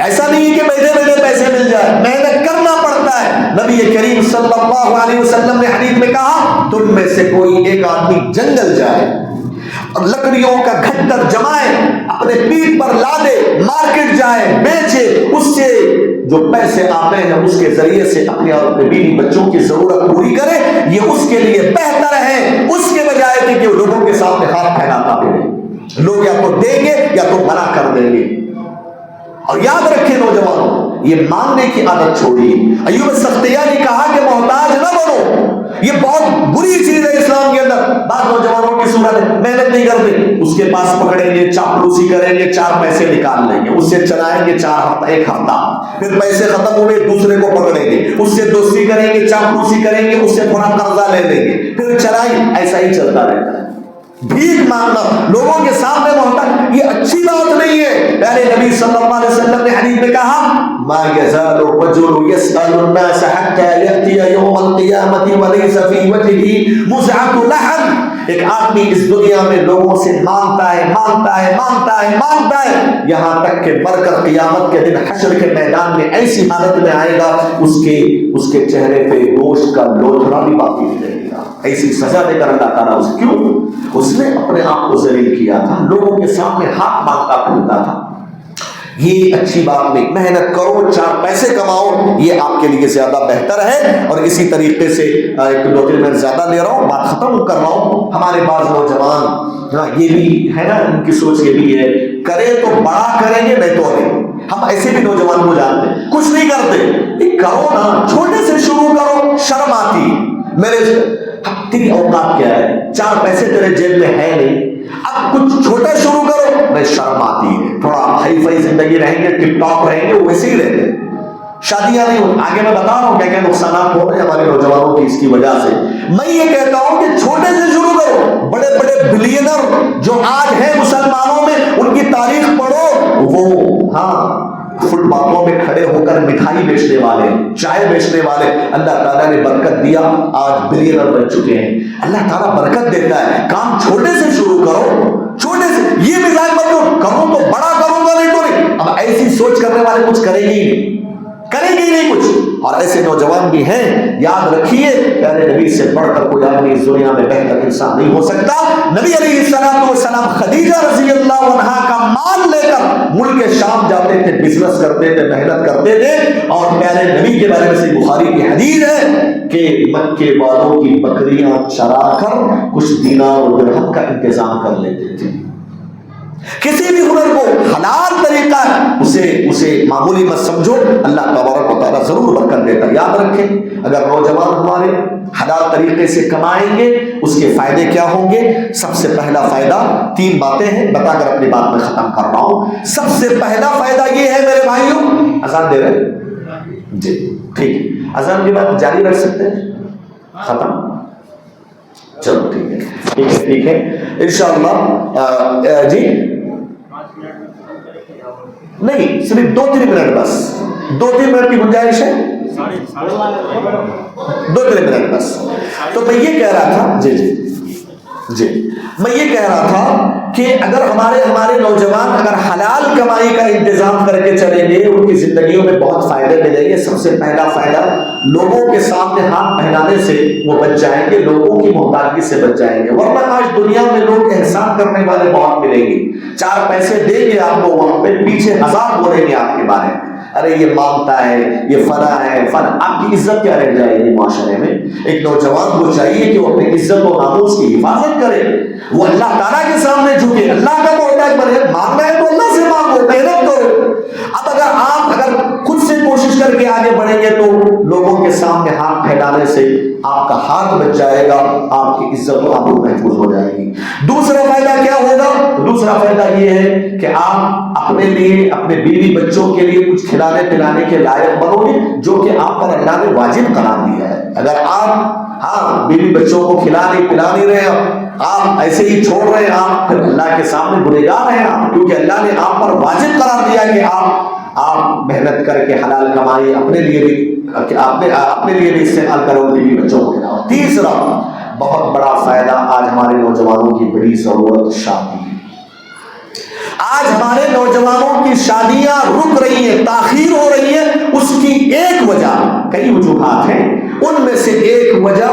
ایسا نہیں کہ بیٹھے بیٹھے پیسے مل جائے, محنت کرنا پڑتا ہے. نبی کریم صلی اللہ علیہ وسلم نے حدیث میں کہا تم میں سے کوئی ایک آدمی جنگل جائے اور لکڑیوں کا گھٹر جمائے, اپنے پیٹھ پر لادے, مارکیٹ جائے, بیچے, اس سے جو پیسے آتے ہیں اس کے ذریعے سے اپنے اور اپنے بیوی بچوں کی ضرورت پوری کرے, یہ اس کے لیے بہتر ہے اس کے بجائے کہ وہ لوگوں کے سامنے ہاتھ پھیلاتا پھرے. لوگ یا تو دیں گے یا تو منع کر دیں گے. اور یاد رکھیں نوجوانوں, یہ مانگنے کی عادت چھوڑیے. ایوب السختیانی نے کہا کہ محتاج نہ بنو, یہ بہت بری چیز ہے اسلام کے اندر. بعض نوجوانوں کی صورت ہے محنت نہیں کرتے, اس کے پاس پکڑیں گے, چاپلوسی کریں گے, 4 پیسے نکال لیں گے, اس سے چلائیں گے 4 ہفتہ, 1 ہفتہ, پھر پیسے ختم ہوئے دوسرے کو پکڑیں گے, اس سے دوستی کریں گے, چاپلوسی کریں گے, اس سے تھوڑا قرضہ لے لیں گے, پھر چلائیں. ایسا ہی چلتا رہتا ہے. بھیک مانگنا, لوگوں کے سامنے محتاج, یہ اچھی بات نہیں ہے. پہلے نبی صلی اللہ علیہ وسلم نے حدیث میں کہا ما يزال الرجل يسأل الناس حتى يأتي يوم القيامة وليس في وجهه مزعة لحم. ایک آدمی اس دنیا میں لوگوں سے مانگتا ہے یہاں تک کہ مر کر قیامت کے دن حشر کے میدان میں ایسی حالت میں آئے گا اس کے چہرے پہ گوشت کا لوتھڑا بھی باقی نہیں رہے گا. ایسی سزا دے کر اللہ تعالیٰ اس کیوں؟ اس نے اپنے آپ کو ذلیل کیا تھا، لوگوں کے سامنے ہاتھ مانگتا پھرتا تھا. یہ اچھی بات نہیں. محنت کرو، 4 پیسے کماؤ، یہ آپ کے لیے زیادہ بہتر ہے. اور اسی طریقے سے 2-3 منٹ زیادہ لے رہا ہوں، بات ختم کر رہا ہوں. ہمارے بعض نوجوان یہ بھی ہے نا، ان کی سوچ یہ بھی ہے کرے تو بڑا کریں گے نہیں تو نہیں. ہم ایسے بھی نوجوان کو جانتے ہیں کچھ نہیں کرتے. کرو نا، چھوٹے سے شروع کرو. شرم آتی میرے تیری اوقات کیا ہے، 4 پیسے تیرے جیب میں ہے نہیں، اب کچھ چھوٹا شروع کرو. میں شرم آتی ہے. تھوڑا ہائی فائی زندگی رہیں گے، ٹک ٹاک رہیں گے، ویسے ہی رہتے. شادیاں نہیں ہوں. آگے میں بتا رہا ہوں کیا کیا نقصانات ہو رہے ہیں ہمارے نوجوانوں کی اس کی وجہ سے. میں یہ کہتا ہوں کہ چھوٹے سے شروع کرو. بڑے بڑے بلینر جو آج ہیں مسلمانوں میں، ان کی تاریخ پڑھو. وہ فٹ پاتھوں میں کھڑے ہو کر مٹھائی بیچنے والے، چائے بیچنے والے، اللہ تعالیٰ نے برکت دیا، آج بلینر بن چکے ہیں. اللہ تعالیٰ برکت دیتا ہے. کام چھوٹے سے شروع کرو، چھوٹے سے. یہ مزاج مت لو کروں تو بڑا کروں گا نہیں تو نہیں. اب ایسی سوچ کرنے والے کچھ کریں گے ہی نہیں، کریں گے ہی نہیں کچھ. اور ایسے نوجوان بھی ہیں. یاد رکھیے پیارے نبی سے بڑھ کر کوئی آدمی اس دنیا میں بہتر انسان نہیں ہو سکتا. نبی علیہ السلام خدیجہ رضی اللہ عنہا کا مال لے کر ملک شام جاتے تھے، بزنس کرتے تھے، محنت کرتے تھے. اور پیارے نبی کے بارے میں سے بخاری کی حدیث ہے کہ مکے والوں کی بکریاں چرا کر کچھ دینار و درہم کا انتظام کر لیتے تھے. کسی بھی ہنر کو حلال طریقہ اسے معمولی مت سمجھو. اللہ تبارک و تعالیٰ ضرور برکت دیتا. یاد رکھیں اگر نوجوان ہمارے حلال طریقے سے کمائیں گے اس کے فائدے کیا ہوں گے؟ سب سے پہلا فائدہ 3 باتیں ہیں، بتا کر اپنی بات میں ختم کر رہا ہوں. سب سے پہلا فائدہ یہ ہے میرے بھائیوں، اذان دے رہے جی ٹھیک ہے، اذان کی بات جاری رکھ سکتے ہیں؟ ختم؟ چلو ٹھیک ہے ٹھیک ہے ٹھیک ہے انشاءاللہ. جی نہیں، صرف 2-3 منٹ، بس 2-3 منٹ کی گنجائش ہے، 2-3 منٹ بس. تو میں یہ کہہ رہا تھا جی میں یہ کہہ رہا تھا کہ اگر ہمارے نوجوان اگر حلال کمائی کا انتظام کر کے چلیں گے ان کی زندگیوں میں بہت فائدے ملیں گے. سب سے پہلا فائدہ لوگوں کے سامنے ہاتھ پھیلانے سے وہ بچ جائیں گے، لوگوں کی محتاجی سے بچ جائیں گے. ورنہ آج دنیا میں لوگ احسان کرنے والے بہت ملیں گے. 4 پیسے دیں گے آپ کو، وہاں پہ پیچھے ہزار بولیں گے آپ کے بارے میں، ارے یہ مانگتا ہے، یہ فلاں ہے فلاں. آپ کی عزت کیا رہ جائے گی معاشرے میں؟ ایک نوجوان کو چاہیے کہ وہ اپنی عزت و ناموس کی حفاظت کرے، وہ اللہ تعالیٰ کے سامنے جھکے، اللہ کا محتاج بنے. مانگنا ہے تو اللہ سے مانگو، محنت کرو. اب اگر خود سے کوشش کر کے آگے بڑھیں گے تو لوگوں کے سامنے ہاتھ پھیلانے سے آپ کا ہاتھ بچ جائے گا، آپ کی عزت و آبرو محفوظ ہو جائے گی. دوسرا فائدہ کیا ہوگا؟ دوسرا فائدہ یہ ہے کہ آپ اپنے لیے، اپنے بیوی بچوں کے لیے کچھ کھلانے پلانے کے لائق بنو گے، جو کہ آپ پر اللہ نے واجب قرار دیا ہے. اگر آپ بیوی بچوں کو کھلا نہیں رہے، آپ ایسے ہی چھوڑ رہے ہیں، آپ پھر اللہ کے سامنے گنہگار ہیں آپ، کیونکہ اللہ نے آپ پر واجب قرار دیا کہ آپ محنت کر کے حلال کمائی اپنے لیے بھی استعمال کرو، بیوی بچوں کو کھلاؤ. تیسرا بہت بڑا فائدہ، آج ہمارے نوجوانوں کی بڑی ضرورت شادی. آج ہمارے نوجوانوں کی شادیاں رک رہی ہیں، تاخیر ہو رہی ہے. اس کی ایک وجہ، کئی وجوہات ہیں، ان میں سے ایک وجہ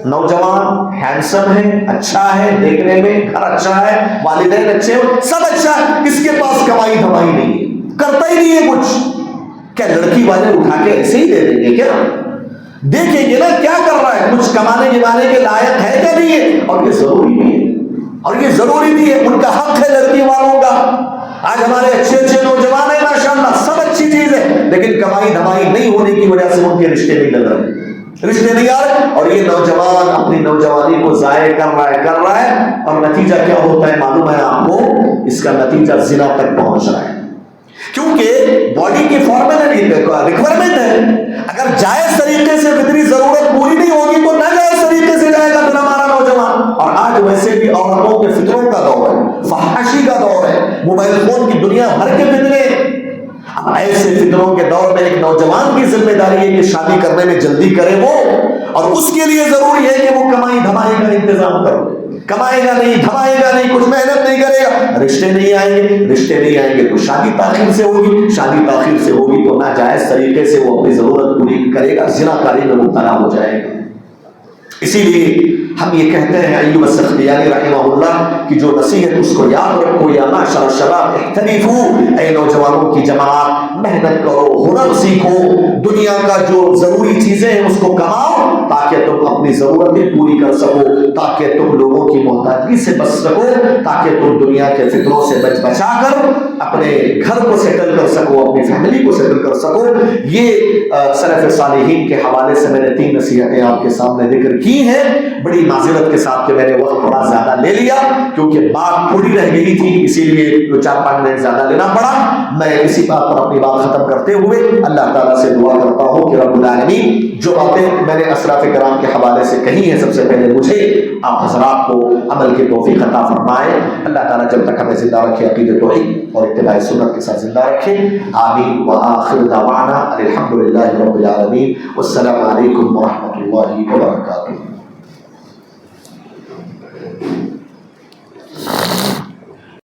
نوجوان ہینڈسم ہے، اچھا ہے دیکھنے میں، گھر اچھا ہے، والدین اچھے ہیں، سب اچھا ہے، اس کے پاس کمائی دھمائی نہیں ہے، کرتا ہی نہیں ہے کچھ. کیا لڑکی والے اٹھا کے ایسے ہی دے دیں گے؟ کیا دیکھیں گے نا کیا کر رہا ہے، کچھ کمانے جمانے کے لائق ہے کیا نہیں ہے. اور یہ ضروری بھی ہے، اور یہ ضروری بھی ہے، ان کا حق ہے لڑکی والوں کا. آج ہمارے اچھے نوجوان ہیں ماشاءاللہ، سب اچھی چیز ہے، لیکن کمائی دھمائی نہیں ہونے کی وجہ سے ان کے رشتے نہیں لگ رہے، رشتے نہیں آ رہے. اور یہ نوجوان اپنی نوجوانی کو ضائع کر رہا ہے. اور نتیجہ کیا ہوتا ہے معلوم ہے آپ کو؟ اس کا نتیجہ زنا تک پہنچ رہا ہے، کیونکہ باڈی کی ریکوائرمنٹ ہے. اگر جائز طریقے سے فطری ضرورت پوری نہیں ہوگی تو ناجائز طریقے سے جائے گا پھر ہمارا نوجوان. اور آج ویسے بھی عورتوں کے فطروں کا دور ہے، فحاشی کا دور ہے، موبائل فون کی دنیا بھر کے فتنے. اب ایسے فطروں کے دور میں ایک نوجوان کی ذمہ داری ہے کہ شادی کرنے میں جلدی کرے وہ، اور اس کے لیے ضروری ہے کہ وہ کمائی دھمائی کا انتظام کرے. کمائے گا نہیں، دھمائے گا نہیں، کچھ محنت نہیں کرے گا، رشتے نہیں آئیں گے تو شادی تاخیر سے ہوگی تو ناجائز طریقے سے وہ اپنی ضرورت پوری کرے گا، زنا کاری میں مبتلا ہو جائے گا. اسی لیے ہم یہ کہتے ہیں ایوب السختیانی رحمہ اللہ کی جو نصیحت اس کو یاد رکھو، یا معشر الشباب احترفوا، اے نوجوانوں کی جماعت محنت کرو، ہنر سیکھو، دنیا کا جو ضروری چیزیں ہیں اس کو کماؤ تاکہ تم اپنی ضرورتیں پوری کر سکو، تاکہ تم لوگوں کی محتاجی سے بچ سکو، تاکہ تم دنیا کے فتنوں سے بچا کر اپنے گھر کو سیٹل کر سکو، اپنی فیملی کو سیٹل کر سکو۔ یہ سلف صالحین کے حوالے سے میں نے 3 نصیحتیں آپ کے سامنے ذکر کی ہیں، بڑی معذرت کے ساتھ کہ میں نے وقت تھوڑا زیادہ لے لیا کیونکہ بات تھوڑی رہ گئی تھی، اسی لیے 4-5 منٹ زیادہ لینا پڑا۔ میں اسی بات پر اپنی بات ختم کرتے ہوئے اللہ تعالیٰ سے دعا کرتا ہوں کہ رب العالمین جو باتیں میں نے اسلاف کرام کے حوالے سے کہی ہیں، سب سے پہلے مجھے آپ حضرات کو عمل کی توفیق عطا فرمائے۔ اللہ تعالیٰ جب تک ہمیں زندہ رکھے عقیدت توحید اور اتباع سنت کے ساتھ زندہ رکھے، آمین۔ وآخر دعوانا الحمد للہ رب العالمین، والسلام علیکم ورحمۃ اللہ وبرکاتہ۔